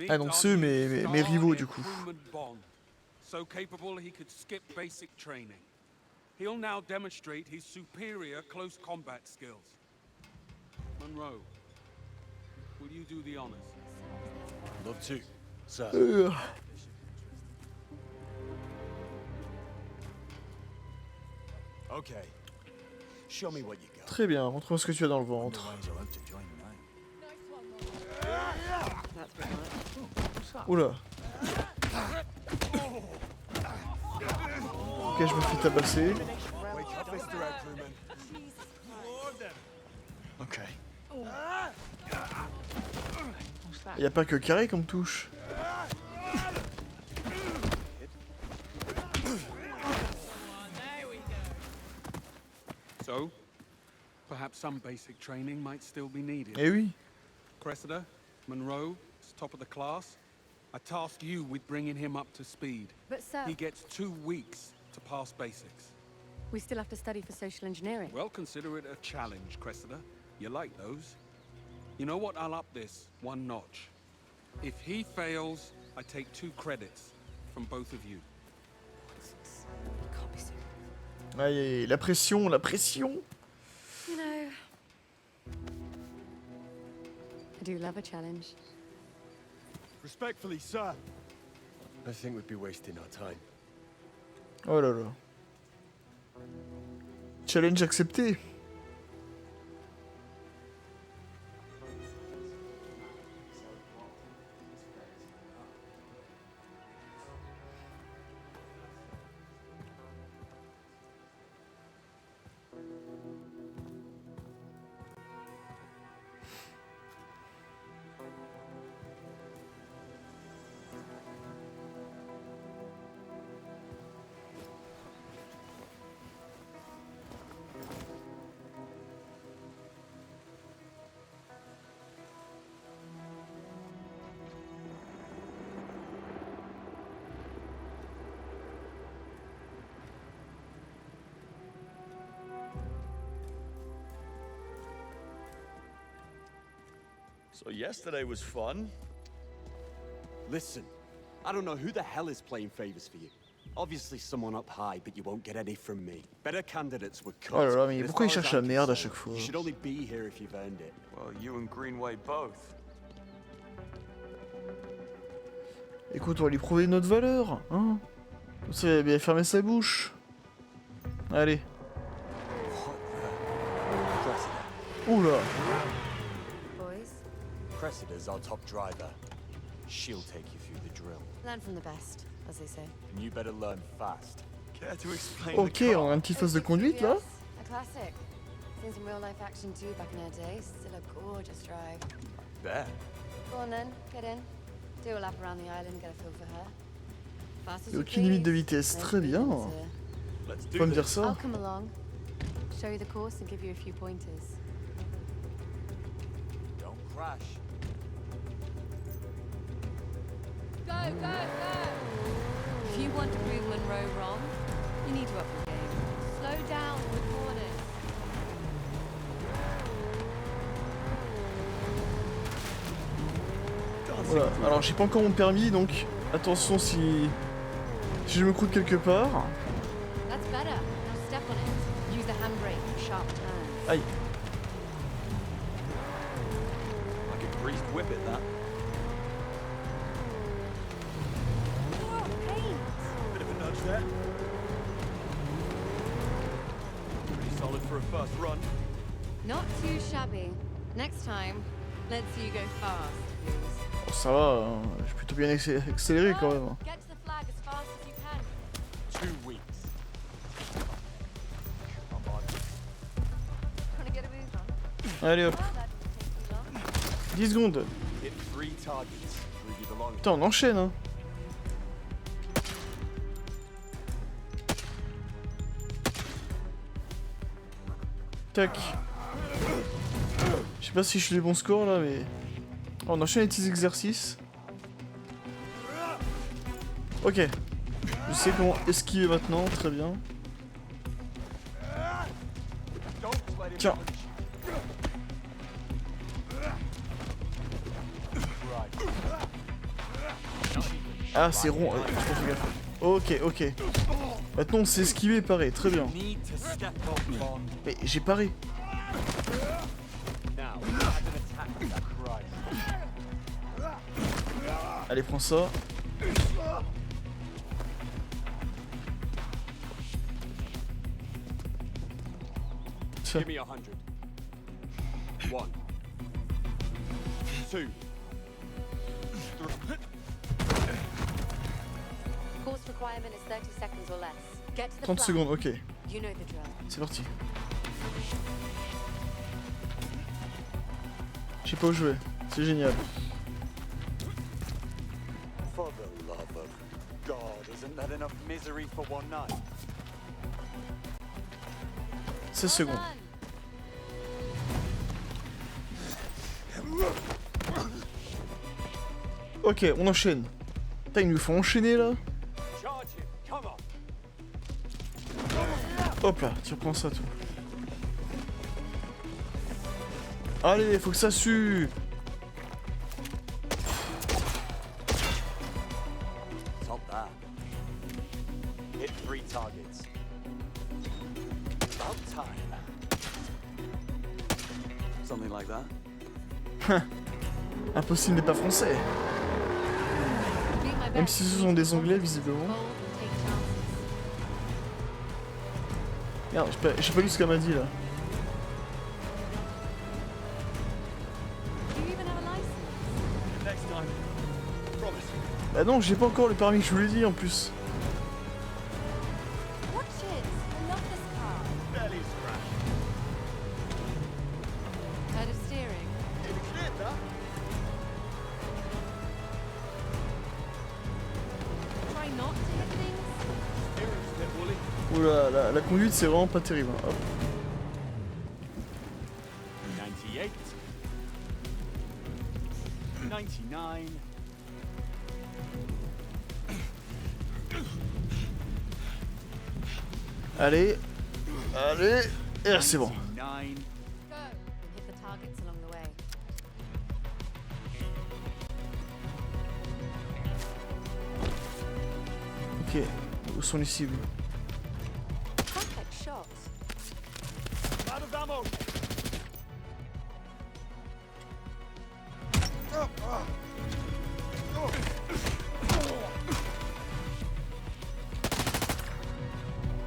Ah donc c'est eux mes rivaux du coup. So capable he could skip basic training. He'll now demonstrate his superior close combat skills. Monroe, will you do the honors? Love to, sir. Okay. Show me what you got. Très bien, montre-moi ce que tu as dans le ventre. Oula. Ok, je me fais tabasser. Okay. Y a pas que carré comme touche. So, perhaps some basic training might still be needed. Eh oui. Cressida, Monroe, is top of the class. I task you with bringing him up to speed. But sir, He gets 2 weeks to pass basics. we still have to study for social engineering. Well, consider it a challenge, Cressida. You like those. You know what? I'll up this 1 notch. If he fails, I take 2 credits from both of you. Can't be so. Aïe, aïe, aïe, la pression, la pression. You know, I do love a challenge. Respectfully, sir. I think we'd be wasting our time. Oh là là. Challenge accepté. So yesterday was fun. Listen, I don't know who the hell is playing favors for you. Obviously someone up high, but you won't get any from me. Better candidates were cut. Oh là là, mais And as pourquoi il far as cherche la I'm merde à concerned, chaque fois? You should only be here if you've earned it. Well, you and Greenway both. Écoute, on va lui prouver notre valeur, hein. Comme ça, il va bien fermer sa bouche. Allez. Oula. Boys, Cressida's our top driver. She'll take you through the drill. learn from the best, as they say. And you better learn fast. Care to explain Ok, on a une petite phase de conduite là. A classic. Seen some real life action too back in her day. Still a gorgeous drive. There. Go on then, get in. Do a lap around the island, get a feel for her. Fast as Il y a you aucune limite de please. vitesse, No très bien. speed limits here. Faut me dire ça. I'll come along, show you the course and give you a few pointers. Don't crash. Go, go, go! If you want to prove Monroe wrong, you need to up your game. Slow down with corners. Voilà. Alors j'ai pas encore mon permis, donc attention si je me croûte quelque part. That's better. Now step on it. Use the handbrake for sharp turns. Aïe. Like a greased whip at that. Oh, paint! Bit of a nudge there. Pretty solid for a first run. Not too shabby. Next time, let's see you go fast, please. Oh, ça va, hein. J'ai plutôt bien accéléré quand même. Get to the flag as fast as you can. 2 weeks. Wanna get a move on? Allez hop. 10 secondes. Hit 3 targets. Prove you belong. Putain, on enchaîne hein. Tac. Je sais pas si je suis les bons scores là, mais... Oh, on enchaîne les petits exercices. Ok. Je sais comment esquiver maintenant, très bien. Tiens. Ah, c'est rond. J'ai pas fait gaffe. Ok, ok. Maintenant, on sait esquiver, pareil, très bien. Need to step up, Bond. Mais j'ai paré. Now, add an attack to that cry. Allez, prends ça. Tiens. Give me 100. 1, 2, 3. Course requirement is 30 seconds or less. Get to the 30 flag. secondes, ok. You know the drill. C'est parti. Je sais pas où jouer. C'est génial. For the love of God, isn't that enough misery for one night? 16 secondes. Ok, on enchaîne. Putain, il nous faut enchaîner là. Charge him, come on. Hop là, tu reprends ça toi. Allez, faut que ça sue. Top that. Hit 3 targets. About time. Something like that. Impossible n'est pas français. Même si ce sont des anglais, visiblement. Merde, j'ai pas lu ce qu'elle m'a dit là. Bah non, j'ai pas encore le permis que je vous l'ai dit en plus. Oula, la conduite c'est vraiment pas terrible. Hein. Hop. 98. 99. Allez, allez, et là c'est bon. Ok, où sont les cibles?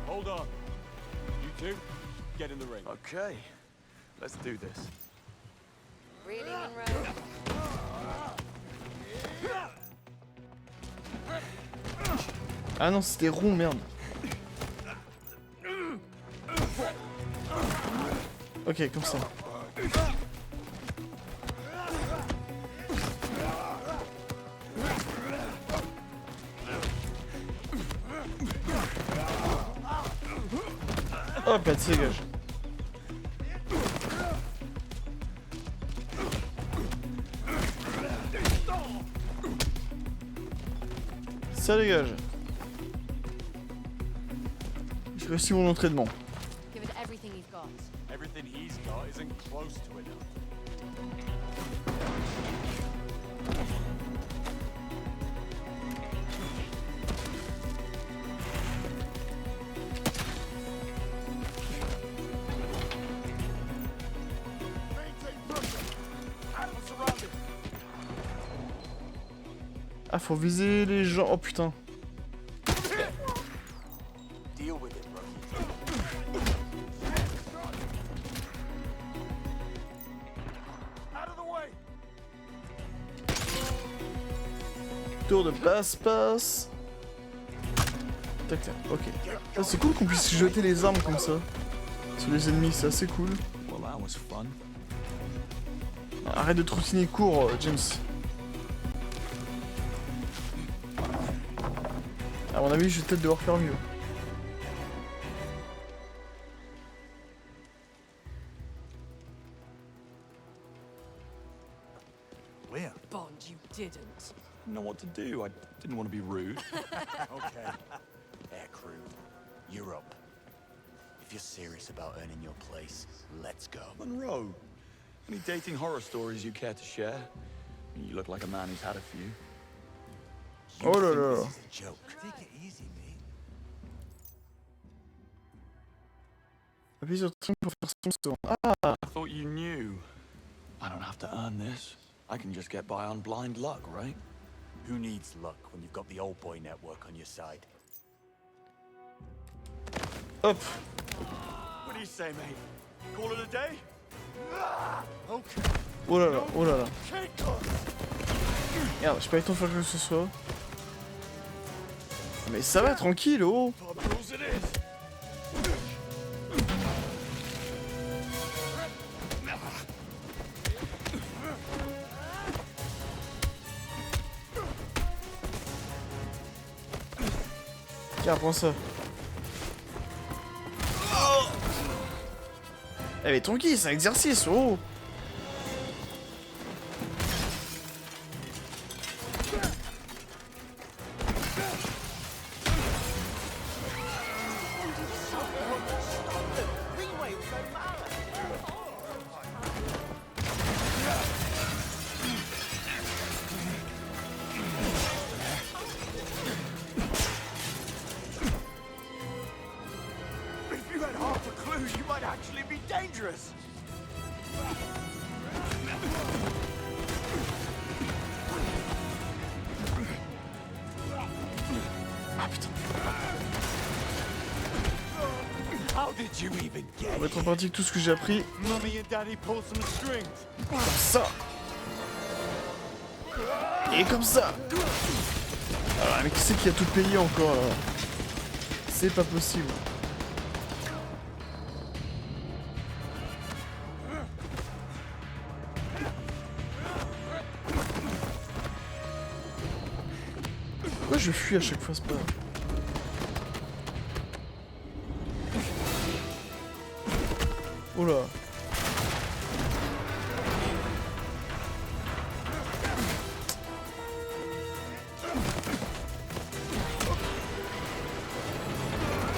Hold on. You two, get in the ring. Okay, let's do this. Really, Monroe? Ah non, c'était rond, merde. Ok, comme ça. Hop, là, tu dégage. Ça dégage. J'ai réussi mon entraînement. Everything he's got isn't close to enough. Ah, faut viser les gens. Oh putain. Deal with it, rookie. Out of the way. Tour de passe-passe. Tac tac, ok. Ah, c'est cool qu'on puisse jeter les armes comme ça sur les ennemis, c'est assez cool. Well, that was fun. Arrête de trottiner court, James. À mon avis, je vais peut-être devoir faire mieux. Where? Bond, you didn't. Know what to do. I didn't want to be rude. Okay. Air crew, you're up. If you're serious about earning your place, let's go. Monroe, any dating horror stories you care to share? You look like a man who's had a few. Oh là là. This is a joke. Take it easy, mate. Appuie sur le pour faire son. Ah! I thought you knew. I don't have to earn this. I can just get by on blind luck, right? Who needs luck when you've got the old boy network on your side? Hop! What do you say, mate? Call it a day? Okay. Oh là là, oh là là. Merde, j'ai pas eu le temps de faire quoi que ce soit. Mais ça va, tranquille, oh! Tiens, prends ça. Eh mais tranquille, c'est un exercice, oh! If you had half a clue, you might actually be dangerous. you even On get va mettre en pratique tout ce que j'ai appris. Mummy and Daddy pull some strings. Comme ça. Et comme ça. Alors, mais qui c'est qui a tout payé encore là? C'est pas possible. Pourquoi je fuis à chaque fois, c'est pas... Oh là.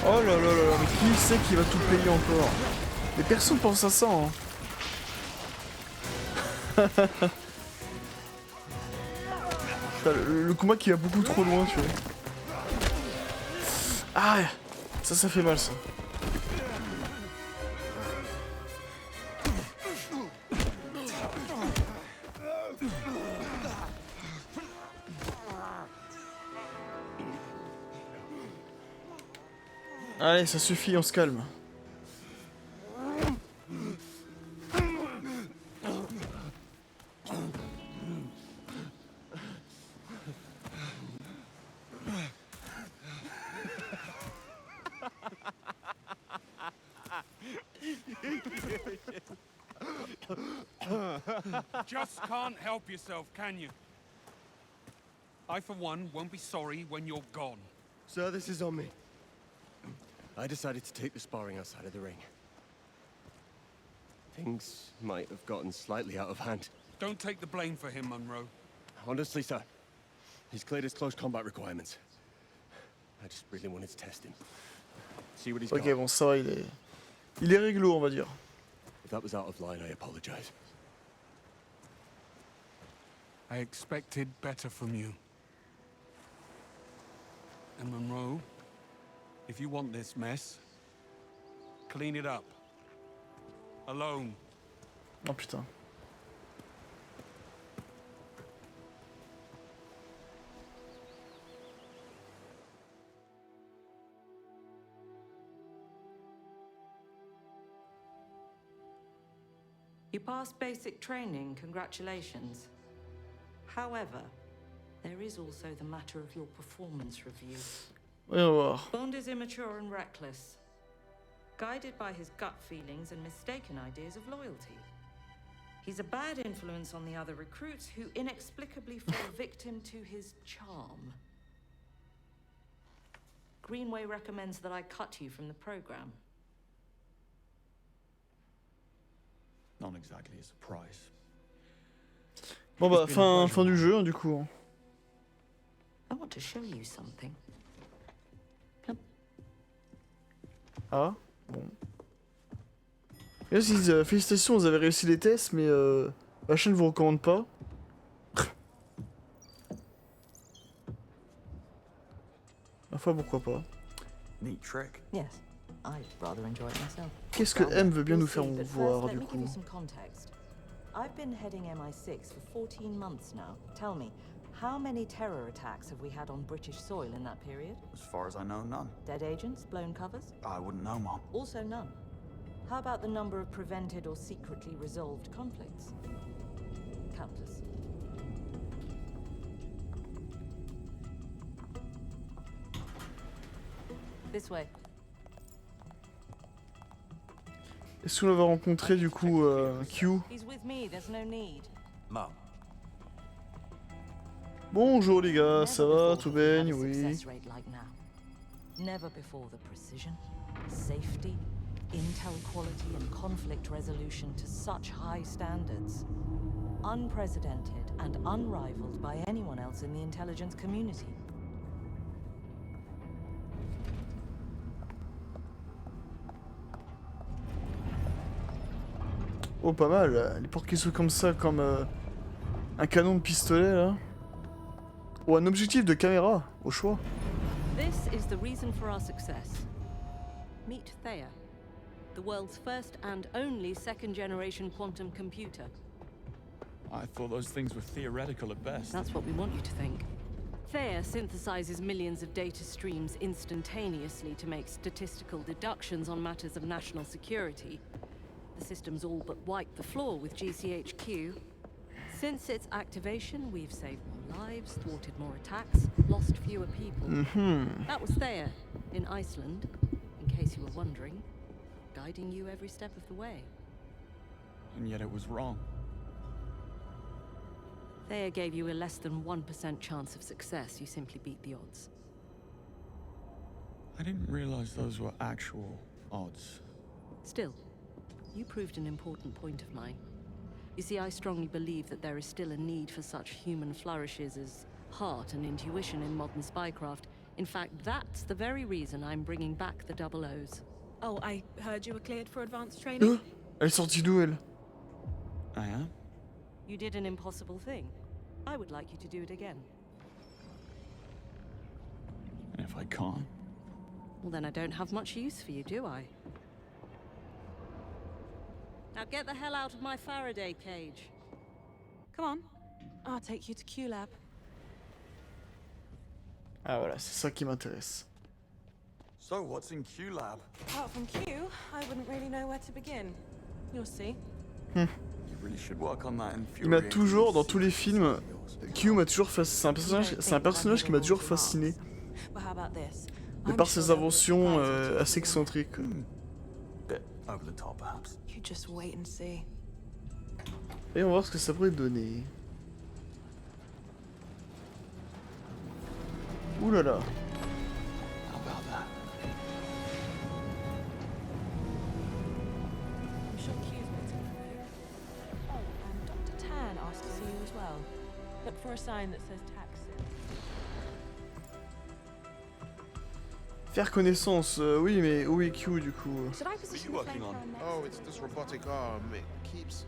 Oh là là là là, mais qui c'est qui va tout payer encore? Mais personne pense à ça, hein. le combat qui va beaucoup trop loin, tu vois. Ah, ça fait mal, ça. Allez, ça suffit, on se calme. Just can't help yourself, can you? I, for one, won't be sorry when you're gone. Sir, this is on me. I decided to take the sparring outside of the ring. Things might have gotten slightly out of hand. Don't take the blame for him, Monroe. Honestly, sir, he's cleared his close combat requirements. I just really wanted to test him. See what he's got. Ok, bon, ça va, il est réglo, on va dire. If that was out of line, I apologize. I expected better from you. And Monroe, if you want this mess, clean it up. Alone. Oh putain. You passed basic training, congratulations. However, there is also the matter of your performance review. Voyons voir. Bond is immature and reckless, guided by his gut feelings and mistaken ideas of loyalty. He's a bad influence on the other recruits who inexplicably fall victim to his charm. Greenway recommends that I cut you from the program. Not exactly a surprise. Bon bah, fin du jeu, hein, du coup. I want to show you something. Ah, bon. Et là, ils disent, félicitations, vous avez réussi les tests, mais la chaîne vous recommande pas. Ma foi, pourquoi pas. Neat trick. Yes, I rather enjoy it myself. Qu'est-ce que M veut bien nous faire voir, du Let me give coup? you some context. I've been heading MI6 for 14 months now. Tell me, how many terror attacks have we had on British soil in that period? As far as I know, none. Dead agents, blown covers? I wouldn't know, Mom. Also none. How about the number of prevented or secretly resolved conflicts? Countless. This way. Est-ce qu'on va rencontrer, du coup, Q? He's with me, there's no need. Mom. Bonjour les gars, ça va, tout baigne, oui. Never before the precision, safety, intel quality and conflict resolution to such high standards. Unprecedented and unrivaled by anyone else in the intelligence community. Oh, pas mal, les portes qui sont comme ça, comme un canon de pistolet, là. Ou un objectif de caméra, au choix. This is the reason for our success. Meet Thea, the world's first and only second-generation quantum computer. I thought those things were theoretical at best. That's what we want you to think. Thayer synthesizes millions of data streams instantaneously to make statistical deductions on matters of national security. The system's all but wiped the floor with GCHQ. Since its activation, we've saved more lives, thwarted more attacks, lost fewer people. That was Thayer, in Iceland, in case you were wondering, guiding you every step of the way. And yet it was wrong. Thayer gave you a less than 1% chance of success. You simply beat the odds. I didn't realize those were actual odds. Still, you proved an important point of mine. You see, I strongly believe that there is still a need for such human flourishes as heart and intuition in modern spycraft. In fact, that's the very reason I'm bringing back the Double O's. Oh, I heard you were cleared for advanced training. Elle est sortie d'où, elle? I am? You did an impossible thing. I would like you to do it again. And if I can't? Well, then I don't have much use for you, do I? Now get the hell out of my Faraday cage. Come on. I'll take you to Q-Lab. Ah voilà, c'est ça qui m'intéresse. So, what's in Q-Lab? Apart from Q, I wouldn't really know where to begin. You'll see. You really should work on that Il m'a toujours, dans tous les films, Q m'a toujours fasciné. C'est un personnage qui m'a toujours fasciné. Well, how about this? De par ses inventions assez excentriques. Bit over the top, perhaps. You just wait and see. Et on va voir ce que ça pourrait donner. Ouh là là. How about that? I'm sure Q's waiting for you. Oh, and Dr. Tan asked to see you as well. Look for a sign that says taxi. Faire connaissance, oui, mais où est Q du coup? Oh, it's this robotic arm. It keeps.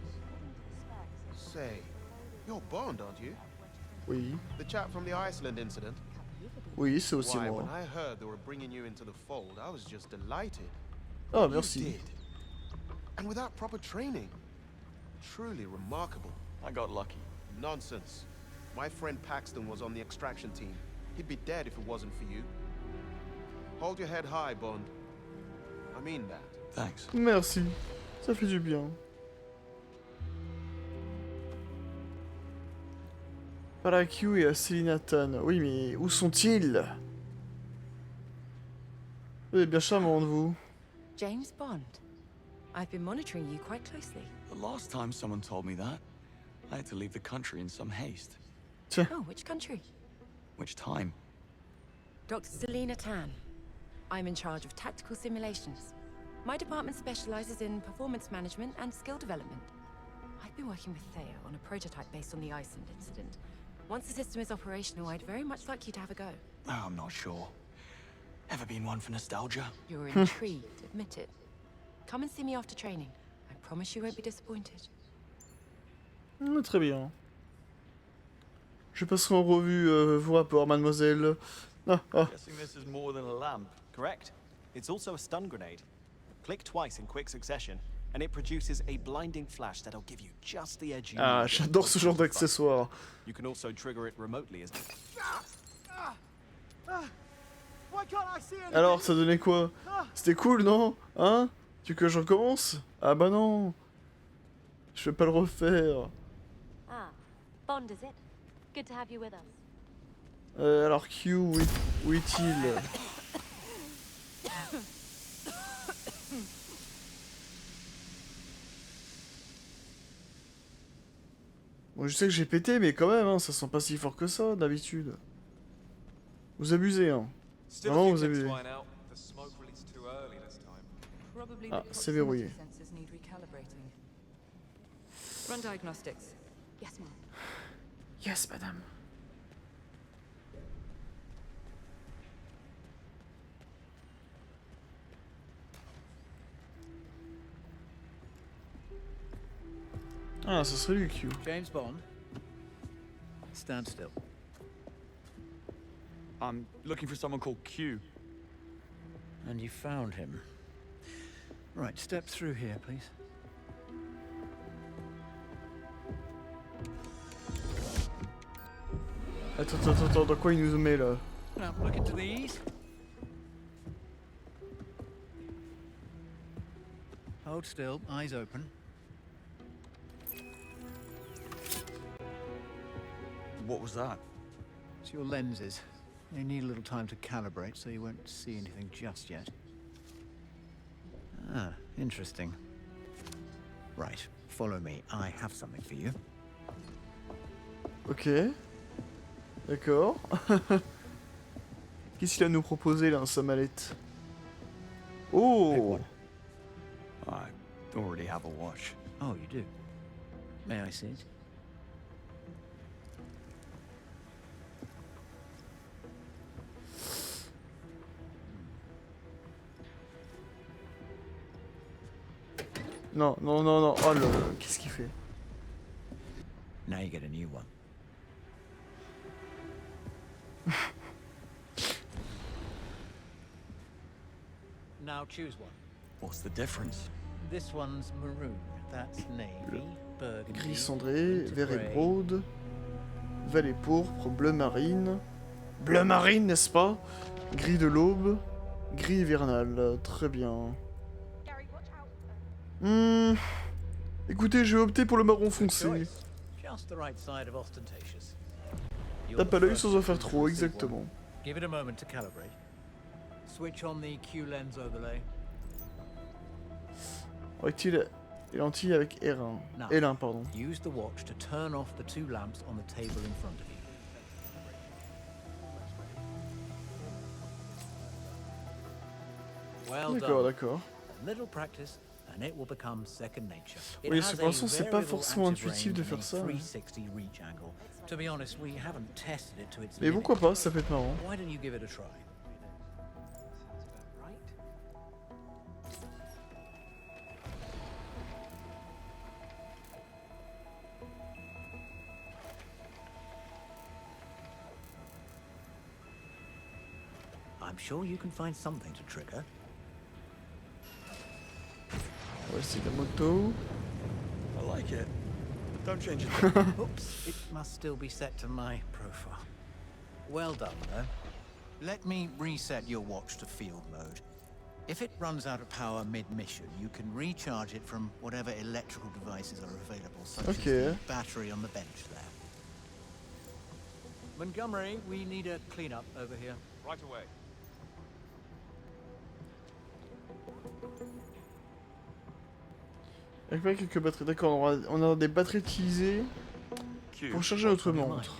Say, you're Bond, aren't you? Oui. The chap from the Iceland incident. Oui, c'est aussi Why, moi. when I heard they were bringing you into the fold, I was just delighted. Oh, You merci. did. And without proper training. Truly remarkable. I got lucky. Nonsense. My friend Paxton was on the extraction team. He'd be dead if it wasn't for you. Hold your head high, Bond. I mean that. Thanks. Merci. Ça fait du bien. Par à Q et à Selina Tan. Oui, mais où sont-ils? Vous êtes bien charmante, vous. James Bond. I've been monitoring you quite closely. The last time someone told me that, I had to leave the country in some haste. Tiens. Oh, which country? Which time? Dr. Selina Tan. I'm in charge of tactical simulations. My department specializes in performance management and skill development. I've been working with Thayer on a prototype based on the Iceland incident. Once the system is operational, I'd very much like you to have a go. Oh, I'm not sure. Ever been one for nostalgia? You're intrigued, admit it. Come and see me after training. I promise you won't be disappointed. Très bien. Je passerai en revue vos rapports, mademoiselle. Guessing this is more than a lamp. Correct. It's also a stun grenade. Click twice in quick succession, and it produces a blinding flash that'll give you just the edge you Ah, need. j'adore ce genre d'accessoire. You can also trigger it remotely as Why can't I see anything? Alors, ça donnait quoi? C'était cool, non? Hein? Tu veux que je recommence? Ah bah non. Je vais pas le refaire. Ah, Bond, is it? Good to have you with us. Alors Q, où est-il? Bon, je sais que j'ai pété, mais quand même, hein, ça sent pas si fort que ça, d'habitude. Vous abusez, hein. Vraiment, vous abusez. Ah, c'est verrouillé. Run diagnostics. Yes, ma'am. Yes, madame. Ah, ça serait lui, Q. James Bond. Stand still. I'm looking for someone called Q. And you found him. Right, step through here, please. Attends, dans quoi il nous met là? Now, look into these. Hold still, eyes open. What was that? It's your lenses. They need a little time to calibrate, so you won't see anything just yet. Ah, interesting. Right, follow me. I have something for you. Ok. D'accord. Qu'est-ce qu'il a à nous proposer là, sa mallette? Oh! I already have a watch. Oh, you do? May I see it? Non. Oh là là, qu'est-ce qu'il fait? Now you get a new one. Now choose one. What's the difference? This one's maroon. That's navy, burgundy, Gris cendré, winter vert grey. émeraude, violet pourpre, bleu marine. Bleu marine, n'est-ce pas? Gris de l'aube, gris hivernal. Très bien. Écoutez, je vais opter pour le marron foncé. Just the right side of ostentatious. Tape à l'œil sans en faire trop, exactement. Give it a moment to calibrate. Switch on the Q lens overlay. Rectile et lentille avec R1. Now, L1, pardon. use the watch to turn off the two lamps on the table in front of you. Well D'accord, done. d'accord. A little practice and it will become second nature. Oui, It has pour l'instant, a c'est pas variable forcément active intuitif de range faire and a ça. 360 reach angle. To be honest, we haven't tested it to its Mais limit. pourquoi pas, ça peut être marrant. Why don't you give it a try? I'm sure you can find something to trigger. Ouais, c'est la moto. I like it. Don't change it. Oops, it must still be set to my profile. Well done, though. Let me reset your watch to field mode. If it runs out of power mid-mission, you can recharge it from whatever electrical devices are available, such as the battery on the bench there. Montgomery, we need a cleanup over here. Right away. Récupérer quelques batteries. D'accord, on a des batteries utilisées pour charger notre montre.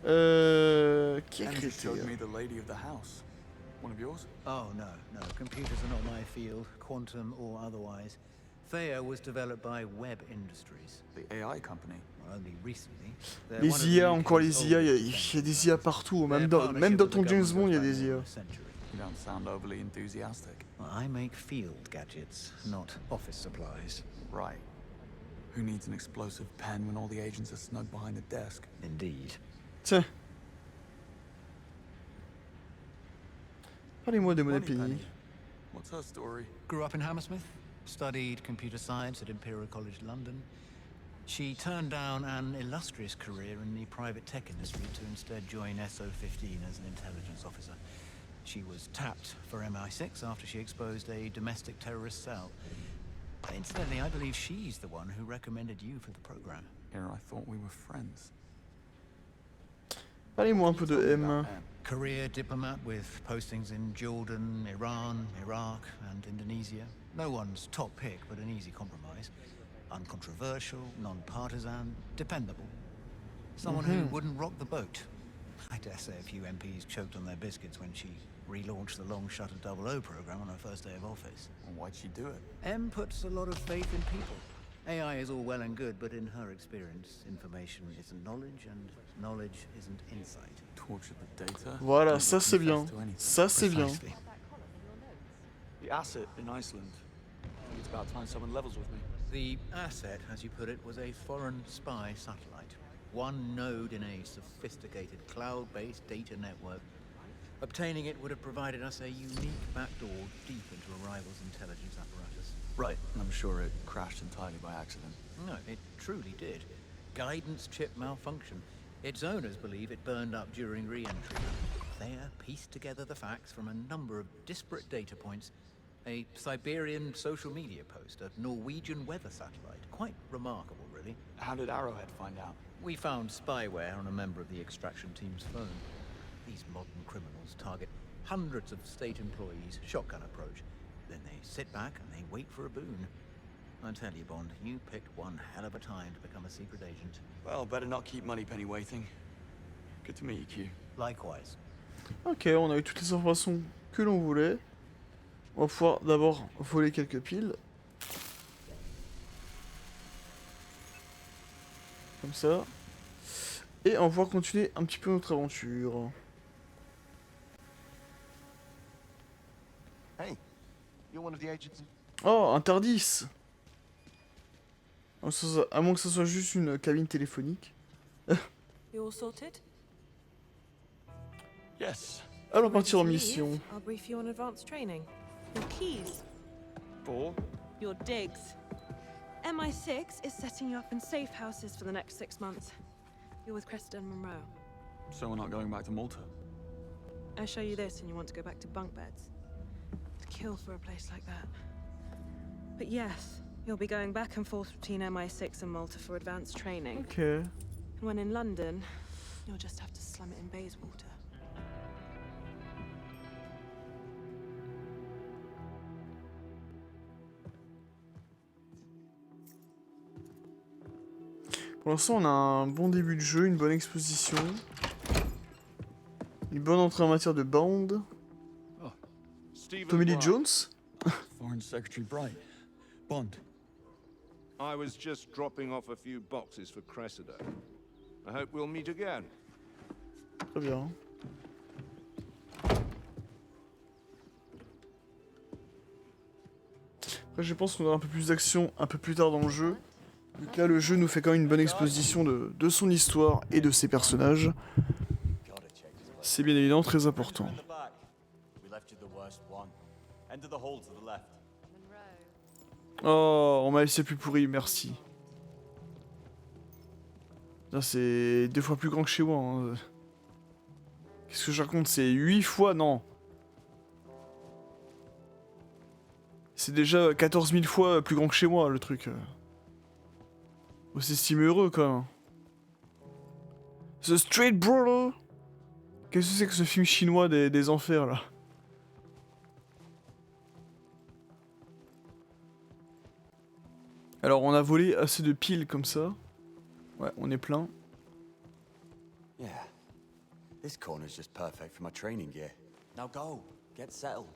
Qui a Andrew créé showed me the lady of the house. One of yours? Oh, no. Computers are not my field, quantum or otherwise. Thea was developed by Web Industries. The AI company? Only recently. Les IA, encore les IA, il y a des IA partout, même dans ton James Bond, il y a des IA. You don't sound overly enthusiastic. I make field gadgets, not office supplies. Right. Who needs an explosive pen when all the agents are snug behind a desk? Indeed. Tiens. Parlez-moi de Moneypenny. What's her story? Grew up in Hammersmith, studied computer science at Imperial College London. She turned down an illustrious career in the private tech industry to instead join SO-15 as an intelligence officer. She was tapped for MI6 after she exposed a domestic terrorist cell. Incidentally, I believe she's the one who recommended you for the program. Here I thought we were friends. Parlez-moi un peu de M. Career diplomat with postings in Jordan, Iran, Iraq, and Indonesia. No one's top pick, but an easy compromise. Uncontroversial, non-partisan, dependable. Someone who wouldn't rock the boat. I dare say a few MPs choked on their biscuits when she relaunched the long-shuttered 00 program on her first day of office. Well, why'd she do it? M puts a lot of faith in people. AI is all well and good, but in her experience, information isn't knowledge, and knowledge isn't insight. Torture the data. Voilà, ça c'est bien. Ça c'est bien. The asset in Iceland. I think it's about time someone levels with me. The asset, as you put it, was a foreign spy satellite. One node in a sophisticated cloud-based data network. Obtaining it would have provided us a unique backdoor deep into a rival's intelligence apparatus. Right, and I'm sure it crashed entirely by accident. No, it truly did. guidance chip malfunction. Its owners believe it burned up during re-entry. Thayer pieced together the facts from a number of disparate data points. A Siberian social media post, a Norwegian weather satellite. Quite remarkable, really. How did Arrowhead find out? We found spyware on a member of the extraction team's phone. These modern criminals target hundreds of state employees, shotgun approach. Then they sit back and they wait for a boon. I tell you, Bond, you picked one hell of a time to become a secret agent. Well, better not keep Moneypenny waiting. Good to meet you, Q. Likewise. Ok, on a eu toutes les informations que l'on voulait. On va pouvoir d'abord voler quelques piles. Comme ça. Et on va pouvoir continuer un petit peu notre aventure. Hey, you're one of the agents. Oh, un TARDIS. À moins que ce soit juste une cabine téléphonique. You all sorted? Yes. Allons partir en mission. I'll brief you on advanced training. Your keys. For? Your digs. MI6 is setting you up in safe houses for the next 6 months. You're with Cressida and Monroe. So we're not going back to Malta? I show you this and you want to go back to bunk beds. To kill for a place like that. But yes, you'll be going back and forth between MI6 and Malta for advanced training. Okay. And when in London, you'll just have to slum it in Bayswater. Pour l'instant, on a un bon début de jeu, une bonne exposition. Une bonne entrée en matière de Bond. Tommy Lee Jones. Foreign Secretary Bright. Bond. I was just dropping off a few boxes for Cressida. I hope we'll meet again. Très bien. Après, je pense qu'on aura un peu plus d'action un peu plus tard dans le jeu. Donc là, le jeu nous fait quand même une bonne exposition de son histoire et de ses personnages. C'est bien évidemment très important. Oh, on m'a laissé le plus pourri, merci. Là, c'est 2 fois plus grand que chez moi. Hein. Qu'est-ce que je raconte? C'est 8 fois? Non. C'est déjà 14 000 fois plus grand que chez moi, le truc. Oh, c'est si heureux, quand même. The Street Brawler. Qu'est-ce que c'est que ce film chinois des enfers, là? Alors, on a volé assez de piles comme ça. Ouais, on est plein. Yeah. This corner's just perfect for my training gear. Now go, get settled.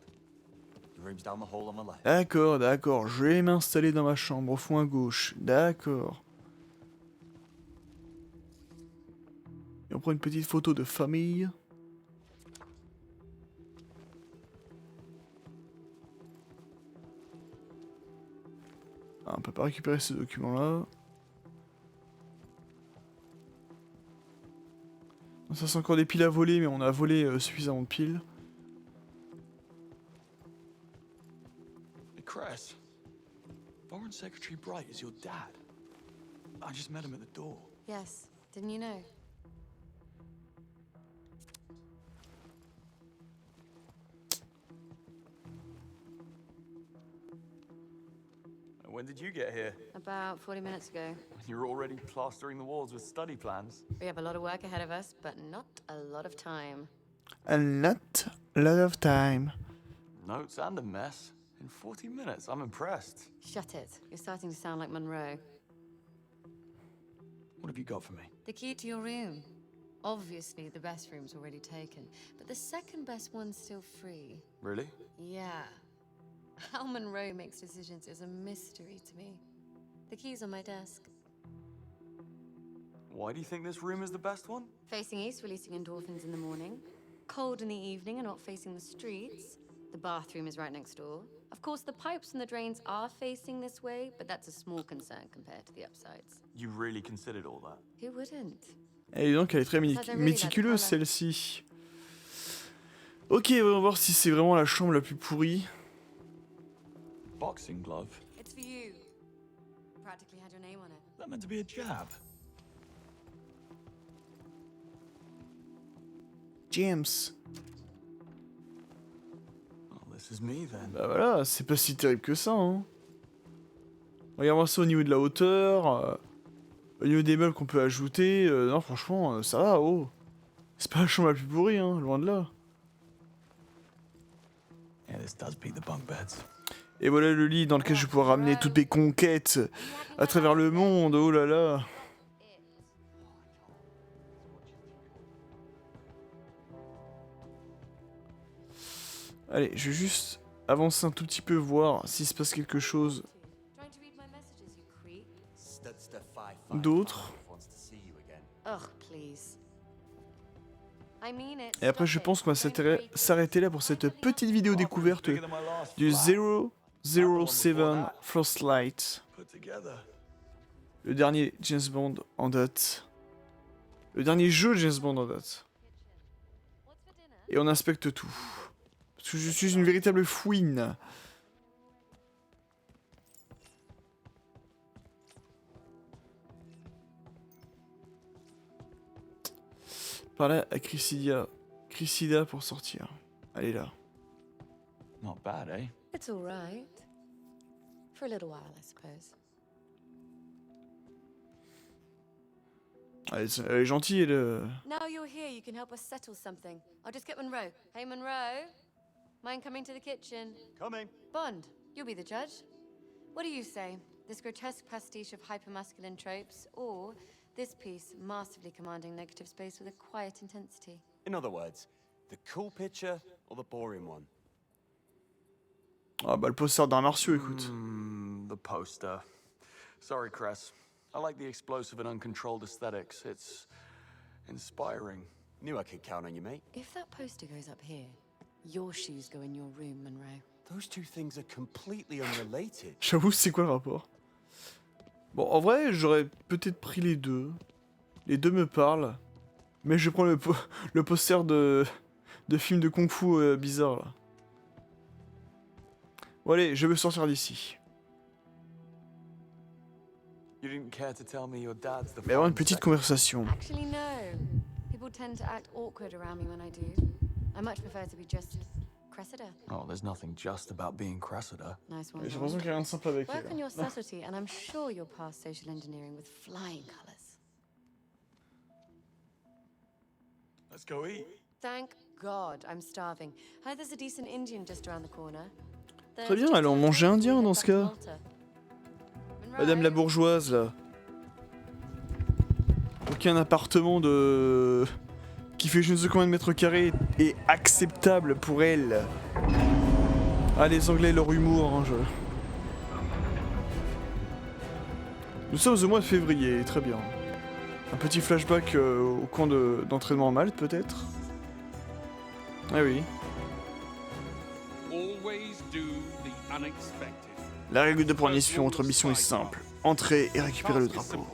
The room's down the hall on the left. D'accord, d'accord. Je vais m'installer dans ma chambre au fond à gauche. D'accord. Et on prend une petite photo de famille. Ah, on peut pas récupérer ces documents-là. Ça, c'est encore des piles à voler, mais on a volé suffisamment de piles. Hey, Cress. Foreign Secretary Bright is your dad. I just met him at the door. Yes, didn't you know? When did you get here? About 40 minutes ago. You're already plastering the walls with study plans. We have a lot of work ahead of us, but not a lot of time. And not a lot of time. Notes and a mess. In 40 minutes, I'm impressed. Shut it. You're starting to sound like Monroe. What have you got for me? The key to your room. Obviously, the best room's already taken, but the second best one's still free. Really? Yeah. How Monroe makes decisions is a mystery to me. The key's on my desk. Why do you think this room is the best one? Facing east, releasing endorphins in the morning. Cold in the evening and not facing the streets. The bathroom is right next door. Of course, the pipes and the drains are facing this way, but that's a small concern compared to the upsides. You really considered all that? Who wouldn't? Et donc, elle est très méticuleuse, celle-ci. Ok, on va voir si c'est vraiment la chambre la plus pourrie. Boxing glove. It's for you. Practically had your name on it. That meant to be a jab. James. This is me then. Bah voilà, c'est pas si terrible que ça, hein. Regarde-moi ça au niveau de la hauteur, au niveau des meubles qu'on peut ajouter. Non, franchement, ça va, oh. C'est pas la chambre la plus pourrie, hein, loin de là. Yeah, this does beat the bunk beds. Et voilà le lit dans lequel je vais pouvoir ramener toutes mes conquêtes à travers le monde, oh là là. Allez, je vais juste avancer un tout petit peu, voir s'il se passe quelque chose d'autre. Et après, je pense qu'on va s'arrêter là pour cette petite vidéo découverte du 007 Frostlight. Le dernier James Bond en date. Le dernier jeu James Bond en date. Et on inspecte tout. Parce que je suis une véritable fouine. Par là à Cressida. Cressida pour sortir. Elle est là. Not bad, eh? It's all right. For a little while, I suppose. Elle est gentille, elle. Now you're here, you can help us settle something. I'll just get Monroe. Hey, Monroe? Mind coming to the kitchen? Coming. Bond, you'll be the judge. What do you say? This grotesque pastiche of hypermasculine tropes, or this piece massively commanding negative space with a quiet intensity? In other words, the cool picture or the boring one? Ah bah le poster d'arts martiaux, écoute. The poster. Sorry, Cress. I like the explosive and uncontrolled aesthetics. It's inspiring. Knew I could count on you, mate. If that poster goes up here, your shoes go in your room, Monroe. Those two things are completely unrelated. J'avoue, c'est quoi le rapport? Bon, en vrai, j'aurais peut-être pris les deux. Les deux me parlent. Mais je prends le poster de film de kung-fu bizarre, là. Bon, allez, je veux sortir d'ici. Mais avoir une petite conversation. Actually, no. People tend to act awkward around me when I do. I much prefer to be just Cressida. Oh, there's nothing just about being Cressida. Nice one. J'ai l'impression qu'il y a rien de simple avec Work on elle. your subtlety, and I'm sure you'll pass social engineering with flying colors. Let's go eat. Thank God, I'm starving. Heard there's a decent Indian just around the corner. Très bien, allons manger indien dans ce cas. Madame la bourgeoise, là. Aucun appartement de... qui fait je ne sais combien de mètres carrés est acceptable pour elle. Ah, les Anglais, leur humour, hein, je... Nous sommes au mois de février, très bien. Un petit flashback au camp d'entraînement en Malte, peut-être? Ah oui. La règle de punition entre missions est simple. Entrer et récupérer le drapeau.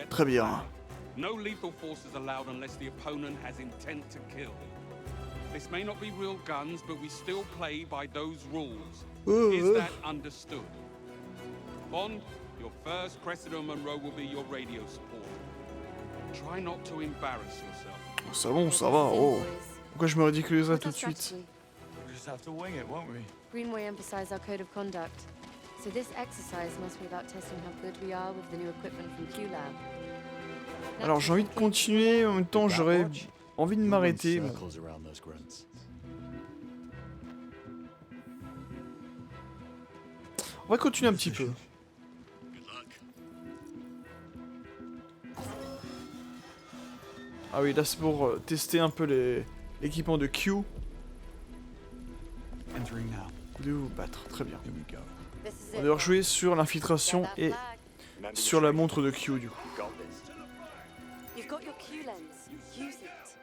Très bien. No lethal force is allowed unless the opponent has intent to kill. This may not be real guns, but we still play by those rules. Is that understood? Bond, your first Cressida Monroe will be your radio support. Try not to embarrass yourself. Oh, ça bon, ça va, oh. Pourquoi je me ridiculiserais tout de suite? We just have to wing it, won't we? Greenway emphasized our code of conduct. So this exercise must be about testing how good we are with the new equipment from Q-Lab. Alors j'ai envie de continuer, en même temps j'aurais envie de m'arrêter. Bon. On va continuer un petit peu. Ah oui, là c'est pour tester un peu l'équipement de Q. De vous battre, très bien. On va devoir jouer sur l'infiltration et sur la montre de Q du coup. You've got your Q lens. Use it.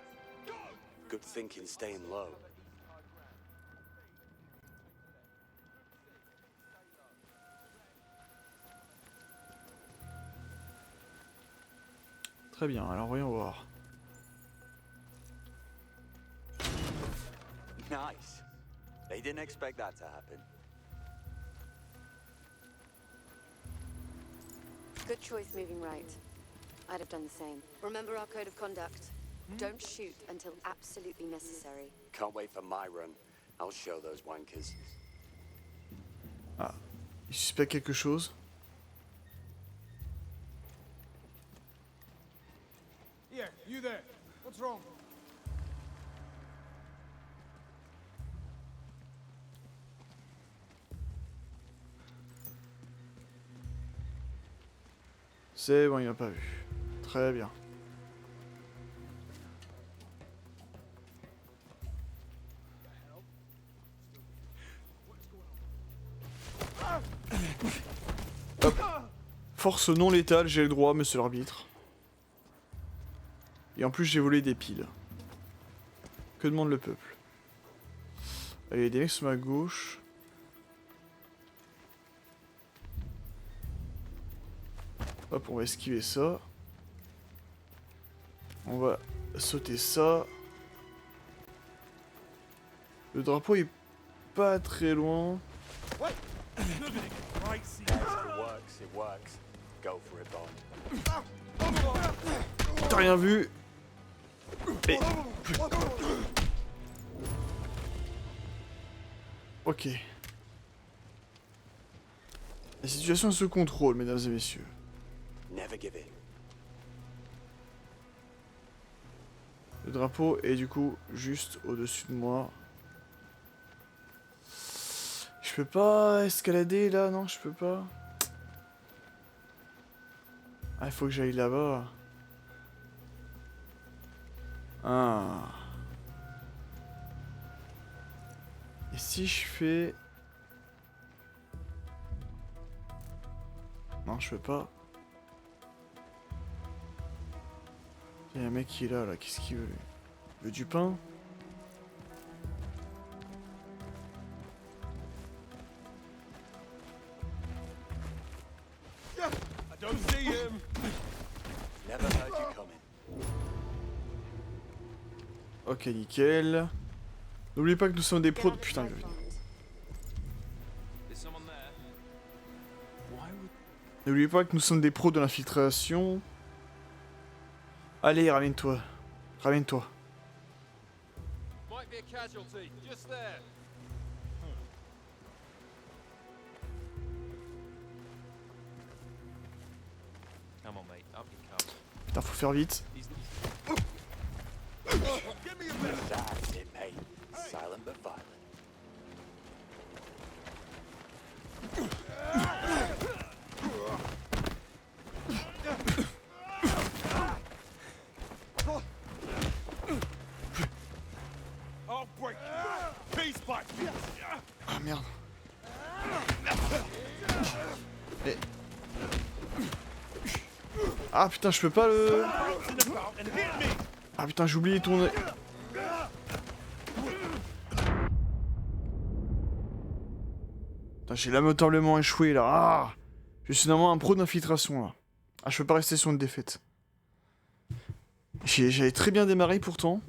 Good thinking staying low. Très bien, alors voyons voir. Nice. They didn't expect that to happen. Good choice moving right. I'd have done the same. Remember our code of conduct. Don't shoot until absolutely necessary. Can't wait for my run. I'll show those wankers. Ah, il suspecte quelque chose. Yeah, you there. What's wrong? C'est bon, il m'a pas vu. Très bien. Hop. Force non létale, j'ai le droit, monsieur l'arbitre. Et en plus, j'ai volé des piles. Que demande le peuple? Il y a des mecs sur ma gauche. Hop, on va esquiver ça. On va sauter ça. Le drapeau est pas très loin. T'as rien vu? Et... Ok. La situation se contrôle, mesdames et messieurs. Le drapeau est du coup juste au-dessus de moi. Je peux pas escalader là, non, je peux pas. Ah, il faut que j'aille là-bas. Ah. Et si je fais... Non, je peux pas. Il y a un mec qui est là, qu'est-ce qu'il veut lui? Il veut du pain? Ok, nickel. N'oubliez pas que nous sommes des pros de... Putain, il veut venir. N'oubliez pas que nous sommes des pros de l'infiltration. Allez, ramène-toi. Ramène-toi. Putain, faut faire vite. Ah merde. Et... Ah putain, je peux pas le... Ah putain, j'ai oublié de tourner. Putain, j'ai lamentablement échoué là. Ah, je suis normalement un pro d'infiltration là. Ah, je peux pas rester sur une défaite. J'avais très bien démarré pourtant.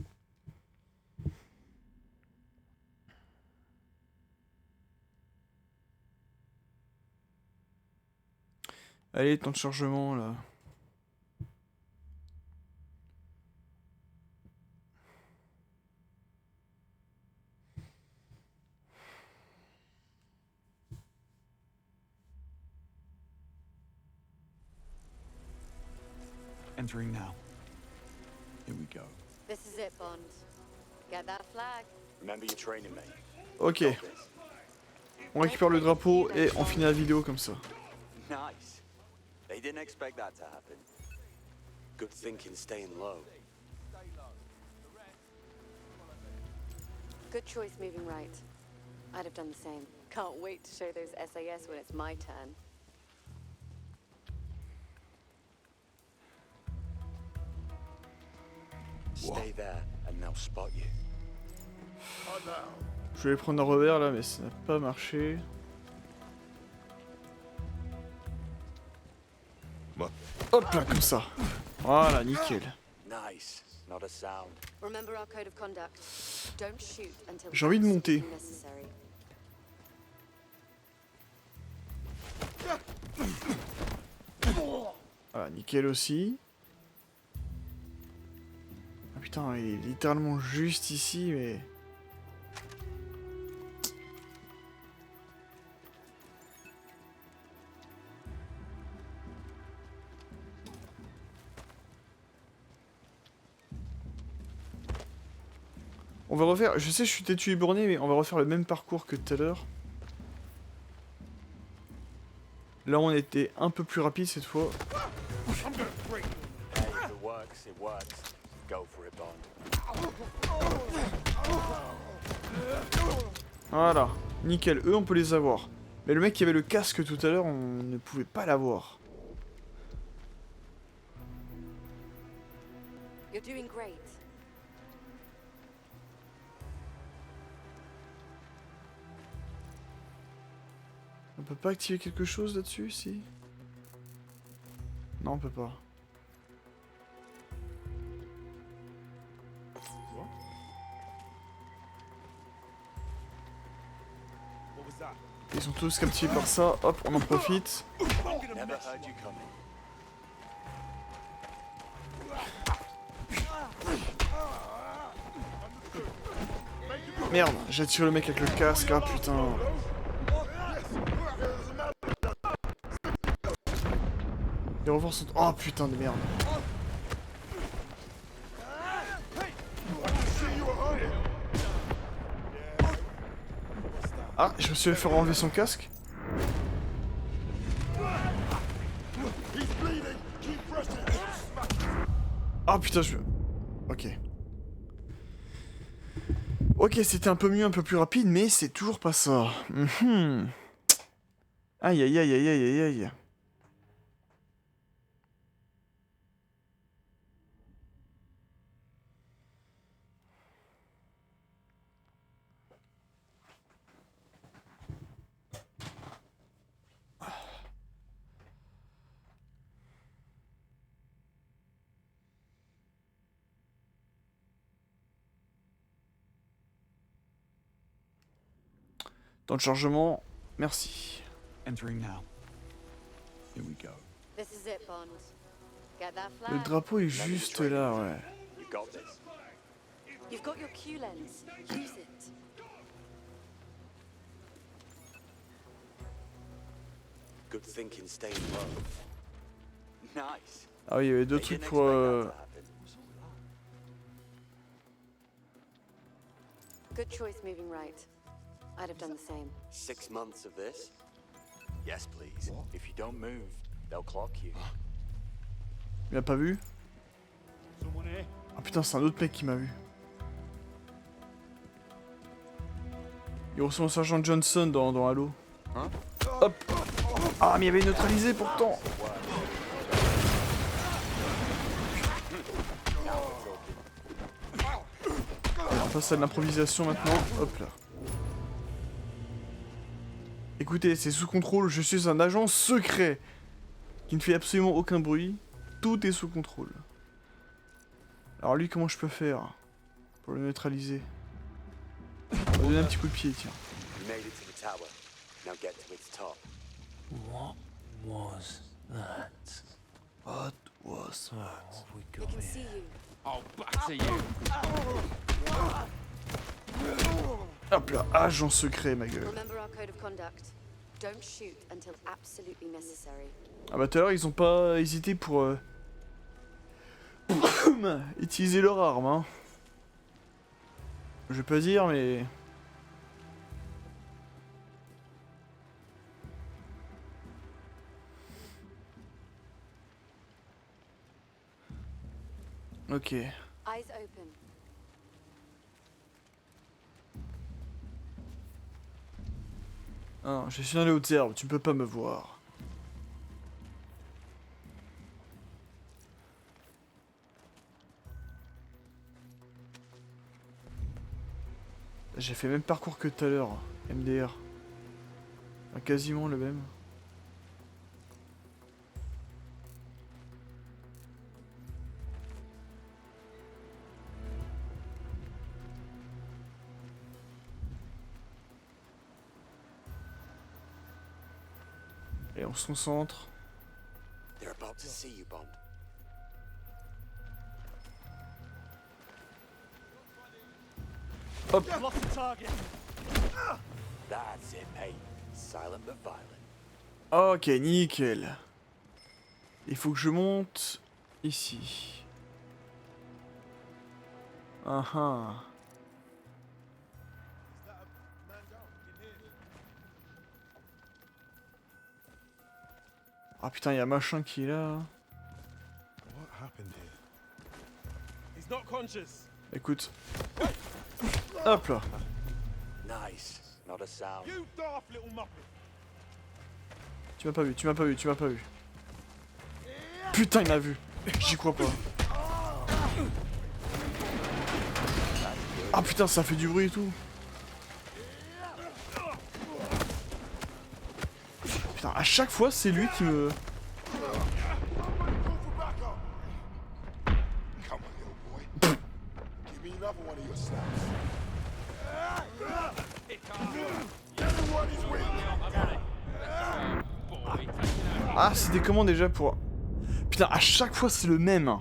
Allez, temps de chargement là. Entering now. Here we go. This is it, Bond. Get that flag. Remember your training, mate. Ok. On récupère le drapeau et on finit la vidéo comme ça. Nice. They didn't expect that to happen. Good thinking staying low. Good choice moving right. I'd have done the same. Can't wait to show those SAS when it's my turn. Stay there and they'll spot you. Je vais prendre un revers là, mais ça n'a pas marché. Hop là, comme ça. Voilà, nickel. Nice. Not a sound. Remember our code of conduct. Don't shoot until J'ai envie de monter. necessary. Voilà, nickel aussi. Ah, putain, il est littéralement juste ici, mais... On va refaire... Je sais, je suis têtu et borné, mais on va refaire le même parcours que tout à l'heure. Là, on était un peu plus rapide cette fois. Voilà, nickel. Eux, on peut les avoir. Mais le mec qui avait le casque tout à l'heure, on ne pouvait pas l'avoir. You're doing great. On peut pas activer quelque chose là-dessus, si? Non, on peut pas. Ils sont tous captivés par ça, hop, on en profite. Merde, j'ai tiré le mec avec le casque, ah putain. Les renforts sont... Oh putain de merde. Ah, je me suis fait enlever son casque. Ah putain, je... Ok. Ok, c'était un peu mieux, un peu plus rapide, mais c'est toujours pas ça. Aïe aïe aïe aïe aïe aïe aïe. Temps de chargement, merci. Entering now. Here we go. This is it, Bond. Get that Le flag. drapeau est juste là, ouais. You've got your Q lens. Use it. Good thinking, staying low. Nice. Ah oui, il y avait deux trucs pour... Good choice moving right. I'd have done the same. 6 months of this? Yes, please. If you don't move, they'll clock you. Il m'a pas vu? Ah putain, c'est un autre mec qui m'a vu. Il ressemble au sergent Johnson dans Halo. Hop. Ah, mais il avait neutralisé pourtant. On passe à de l'improvisation maintenant. Hop là. Écoutez, c'est sous contrôle, je suis un agent secret qui ne fait absolument aucun bruit. Tout est sous contrôle. Alors lui, comment je peux faire pour le neutraliser? On va donner un petit coup de pied, tiens. What was that? What was that? We We got can here. see you. I'll batter you. Hop là, agent secret, ma gueule. Remember our code of conduct. Don't shoot until absolutely necessary. Ah bah tout à l'heure, ils ont pas hésité pour utiliser leur arme, hein. Je vais pas dire, mais... Ok. Eyes open. Ah, je suis dans les hautes herbes, tu peux pas me voir. J'ai fait le même parcours que tout à l'heure, MDR. Ah, quasiment le même. Et on se concentre. They're about to see you, Bond. Hop. That's it, mate. Silent but violent. Ok, nickel. Il faut que je monte ici. Ah putain, il y a machin qui est là. Écoute. Hop là. Nice. Not a sound. Tu m'as pas vu, tu m'as pas vu, tu m'as pas vu. Putain, il m'a vu. J'y crois pas. Ah putain, ça fait du bruit et tout. Putain, à chaque fois, c'est lui qui me... Ah, c'était comment déjà pour... Putain, à chaque fois, c'est le même.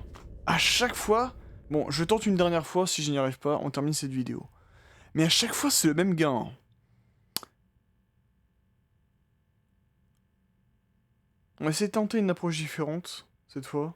À chaque fois... Bon, je tente une dernière fois, si je n'y arrive pas, on termine cette vidéo. Mais à chaque fois, c'est le même gars. On va essayer de tenter une approche différente, cette fois.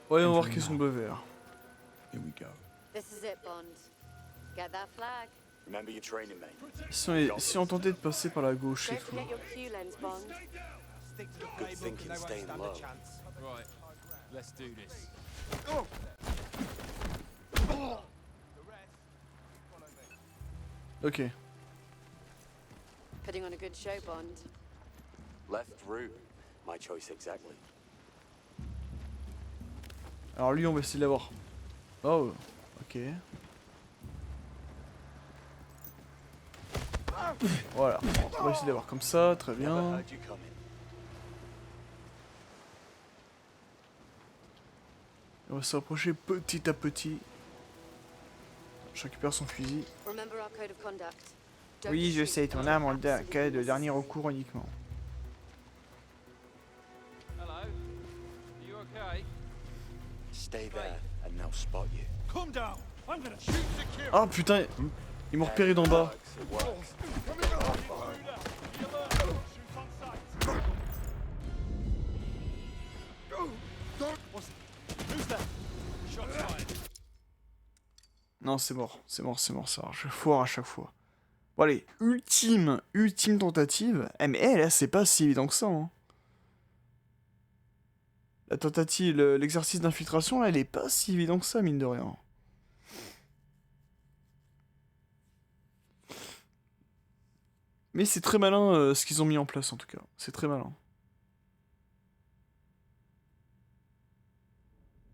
Ouais, on va voir qu'ils sont bleu vert. Here we go. This is it, Bond. Get that flag. Remember your training, mate. Si on tentait de passer par la gauche et Don't tout. forget your Q lens, Bond. Good thinking, staying low. Right, let's do this. Ok. Putting on a good show, Bond. Left through. My choice exactly. Alors lui, on va essayer de l'avoir. Oh, ok. Voilà, on va essayer d'avoir comme ça, très bien. On va s'approcher petit à petit. Je récupère son fusil. Remember our code of conduct. Don't Oui, je shoot sais, ton until arme en absolutely cas de necessary. dernier recours uniquement. Hello? Are you okay? Stay there, and they'll spot you. Calm down. I'm gonna shoot secure. Ah putain, ils m'ont repéré d'en bas. Non, c'est mort, c'est mort, c'est mort, ça. Je foire à chaque fois. Bon allez, ultime tentative. Eh mais là, c'est pas si évident que ça. Hein. La tentative, l'exercice d'infiltration, là, elle est pas si évident que ça, mine de rien. Mais c'est très malin ce qu'ils ont mis en place, en tout cas. C'est très malin.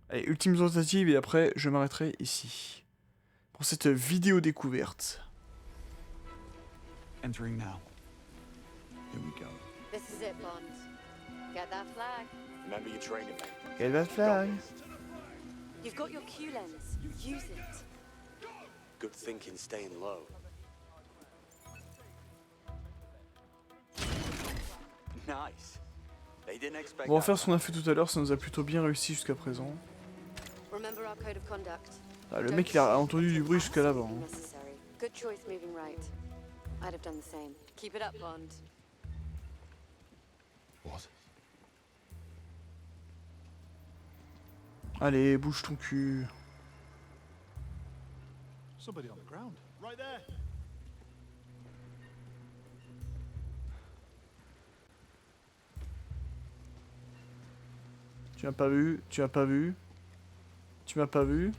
Allez, ultime tentative, et après, je m'arrêterai ici. Pour cette vidéo découverte. Entering now. Here we go. This is it, Bond. Get that flag. Remember your training, mate. Get that flag. You've got your Q lens. Use it. Good thinking, staying low. Nice. They didn't expect On va refaire ce qu'on a fait tout à l'heure, ça nous a plutôt bien réussi jusqu'à présent. Remember our code of conduct. Ah, le mec il a entendu du bruit jusqu'à là-bas. Hein. Necessary. Good choice moving right. I'd have done the same. Keep it up, Bond. What? Allez, bouge ton cul. Somebody on the ground. Right there. Tu m'as pas vu, tu m'as pas vu. Tu m'as pas vu.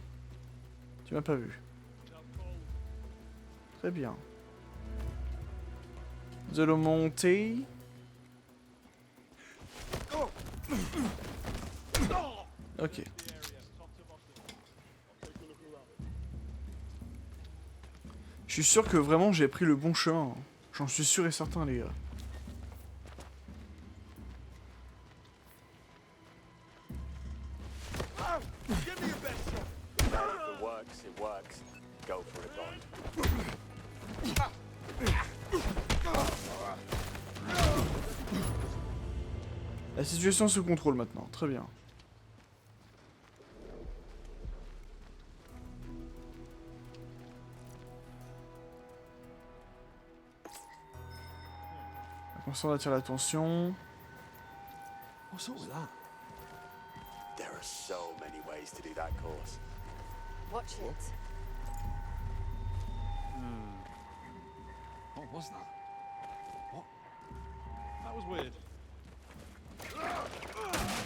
Tu m'as pas vu. Très bien. Nous allons monter. Ok. Je suis sûr que vraiment j'ai pris le bon chemin. J'en suis sûr et certain, les gars. La situation se contrôle maintenant, très bien. On attire l'attention. What's all that? There are so many ways to do that course. Watch it. What was that? What? That was weird.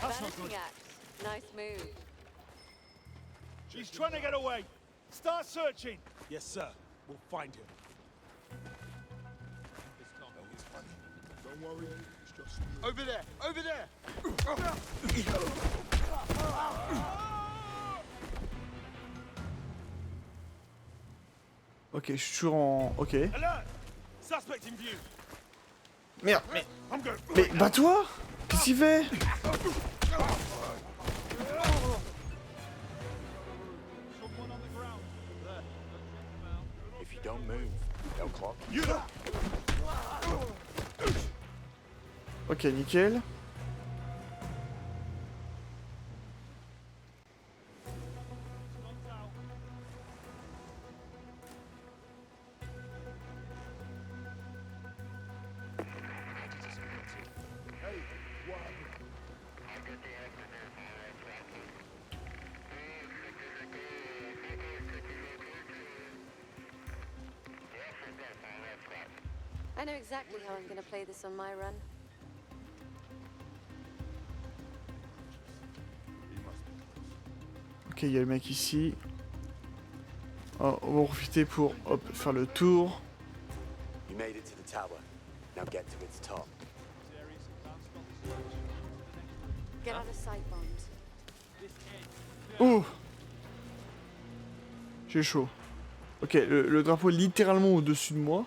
That's not good. Balancing act. Nice move. He's trying to get away. Start searching. Yes, sir. We'll find him. Don't worry. It's just over there. Over there. Ok, je suis toujours en... Ok. Alert! Suspect in view. Merde, mais bats-toi! Qu'est-ce qu'il fait? If you don't move, they'll clock you. Ok, nickel. I know exactly how I'm gonna play this on my run. Ok, il y a le mec ici. Oh, on va profiter pour hop, faire le tour. You made it to the tower. Now get to its top. Get out of sight, Bond. Oh! J'ai chaud. Ok, le drapeau est littéralement au-dessus de moi.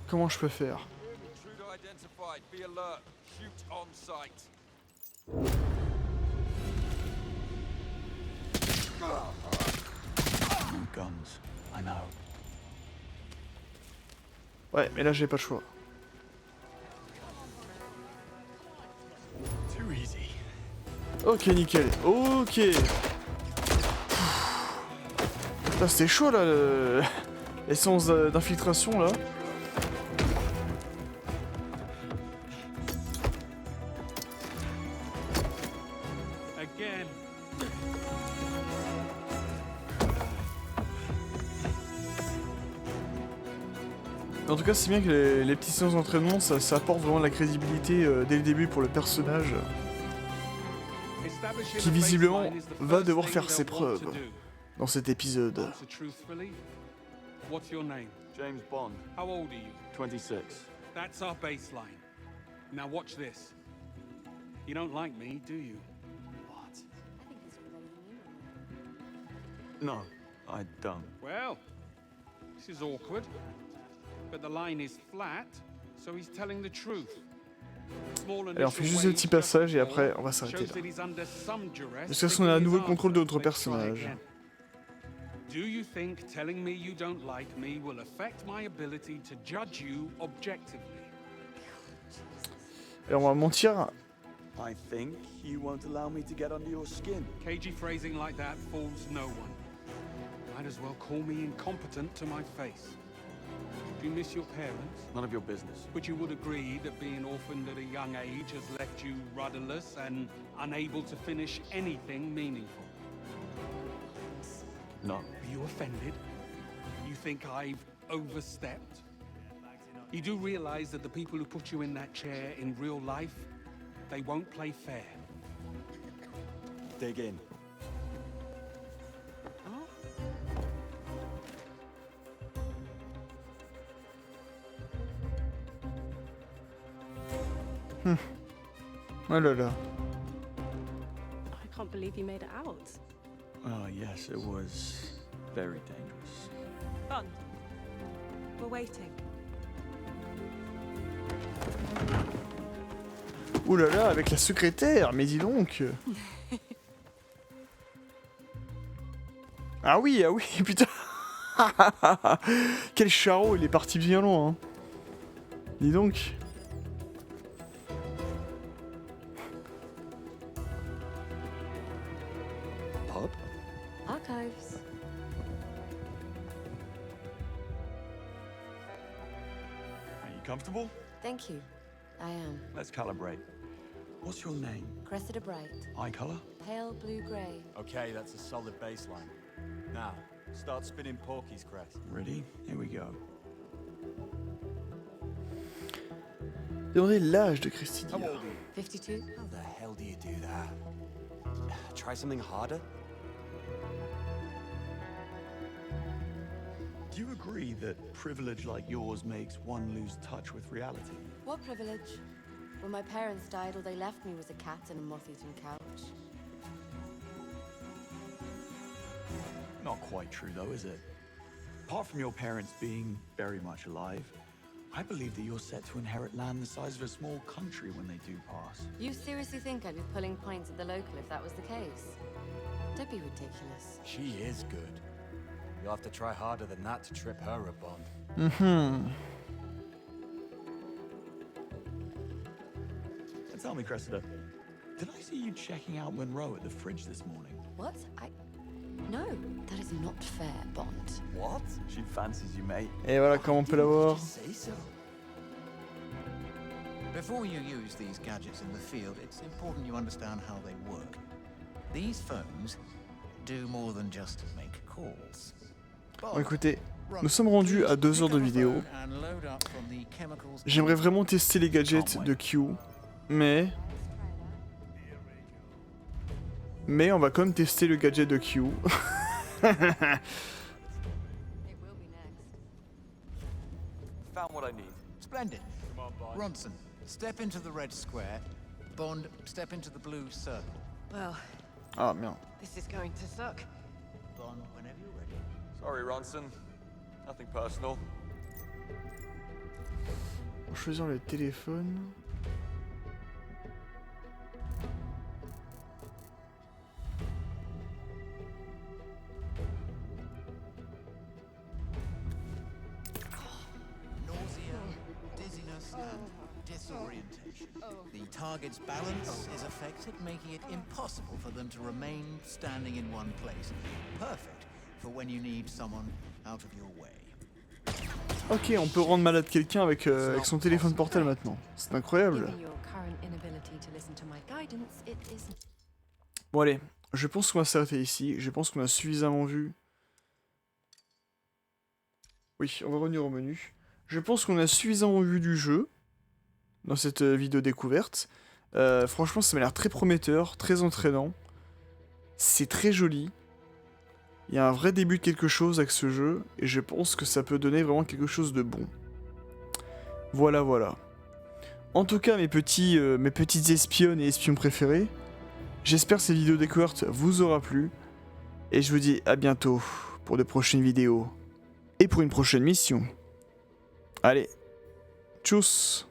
Comment je peux faire? Guns, I know. Ouais, mais là j'ai pas le choix. Too easy. Ok, nickel. Ok. Là c'était chaud là, l'essence d'infiltration là. Again. En tout cas, c'est bien que les petites séances d'entraînement, ça apporte vraiment de la crédibilité dès le début pour le personnage, qui visiblement va devoir faire ses preuves dans cet épisode. What's your name? James Bond. How old are you? 26. That's our baseline. Now watch this. You don't like me, do you? No, I don't. Well, this is awkward. But the line is flat, so he's telling the truth. Allez, on fait juste le petit passage et après on va s'arrêter là. Jusqu'à ce qu'on ait à nouveau le contrôle de notre personnage. Do you think telling me you don't like me will affect my ability to judge you objectively? Et on va mentir. I think you won't allow me to get under your skin. Cagey phrasing like that fools no one. Might as well call me incompetent to my face. Do you miss your parents? None of your business. But you would agree that being orphaned at a young age has left you rudderless and unable to finish anything meaningful. No. Are you offended? You think I've overstepped? You do realize that the people who put you in that chair in real life, they won't play fair. Dig in. Oh là là. I can't believe you made it out. Oh, yes, it was very dangerous. Bond. We're waiting. Ouh là là, avec la secrétaire, mais dis donc. Ah oui, putain. Quel charreau, il est parti bien loin. Hein. Dis donc. Pub? Archives. Are you comfortable? Thank you. I am. Let's calibrate. What's your name? Cressida Bright. Eye color? Pale blue-grey. Okay, that's a solid baseline. Now, start spinning porkies, Cress. Ready? Here we go. Demandez l'âge de Christidia. 52. How the hell do you do that? Try something harder? Do you agree that privilege like yours makes one lose touch with reality? What privilege? When my parents died, all they left me was a cat and a moth-eaten couch. Not quite true, though, is it? Apart from your parents being very much alive, I believe that you're set to inherit land the size of a small country when they do pass. You seriously think I'd be pulling points at the local if that was the case? Don't be ridiculous. She is good. You'll have to try harder than that to trip her up, Bond. Mm-hmm. Tell me, Cressida, did I see you checking out Monroe at the fridge this morning? What? No, that is not fair, Bond. What? She fancies you, mate. Et voilà comment on peut l'avoir. Before you use these gadgets in the field, it's important you understand how they work. These phones do more than just make calls. Bon, écoutez, nous sommes rendus à 2 heures de vidéo. J'aimerais vraiment tester les gadgets de Q, mais on va quand même tester le gadget de Q. Found what I need. Splendid. Ronson, step into the red square. Bond, step into the blue circle. Well, Ah merde. this is going to suck. Bond, whenever you're ready. Sorry, Ronson. Nothing personal. En choisissant le téléphone. Disorientation. The target's balance is affected, making it impossible for them to remain standing in one place. Perfect for when you need someone out of your way. Ok, on peut rendre malade quelqu'un avec son téléphone portable maintenant. C'est incroyable. Bon allez, je pense qu'on va s'arrêter ici. Je pense qu'on a suffisamment vu. Oui, on va revenir au menu. Je pense qu'on a suffisamment vu du jeu dans cette vidéo découverte. Franchement, ça m'a l'air très prometteur, très entraînant. C'est très joli. Il y a un vrai début de quelque chose avec ce jeu, et je pense que ça peut donner vraiment quelque chose de bon. Voilà, voilà. En tout cas, mes petites espionnes et espions préférés, j'espère que cette vidéo découverte vous aura plu, et je vous dis à bientôt pour de prochaines vidéos, et pour une prochaine mission. Allez, tchuss!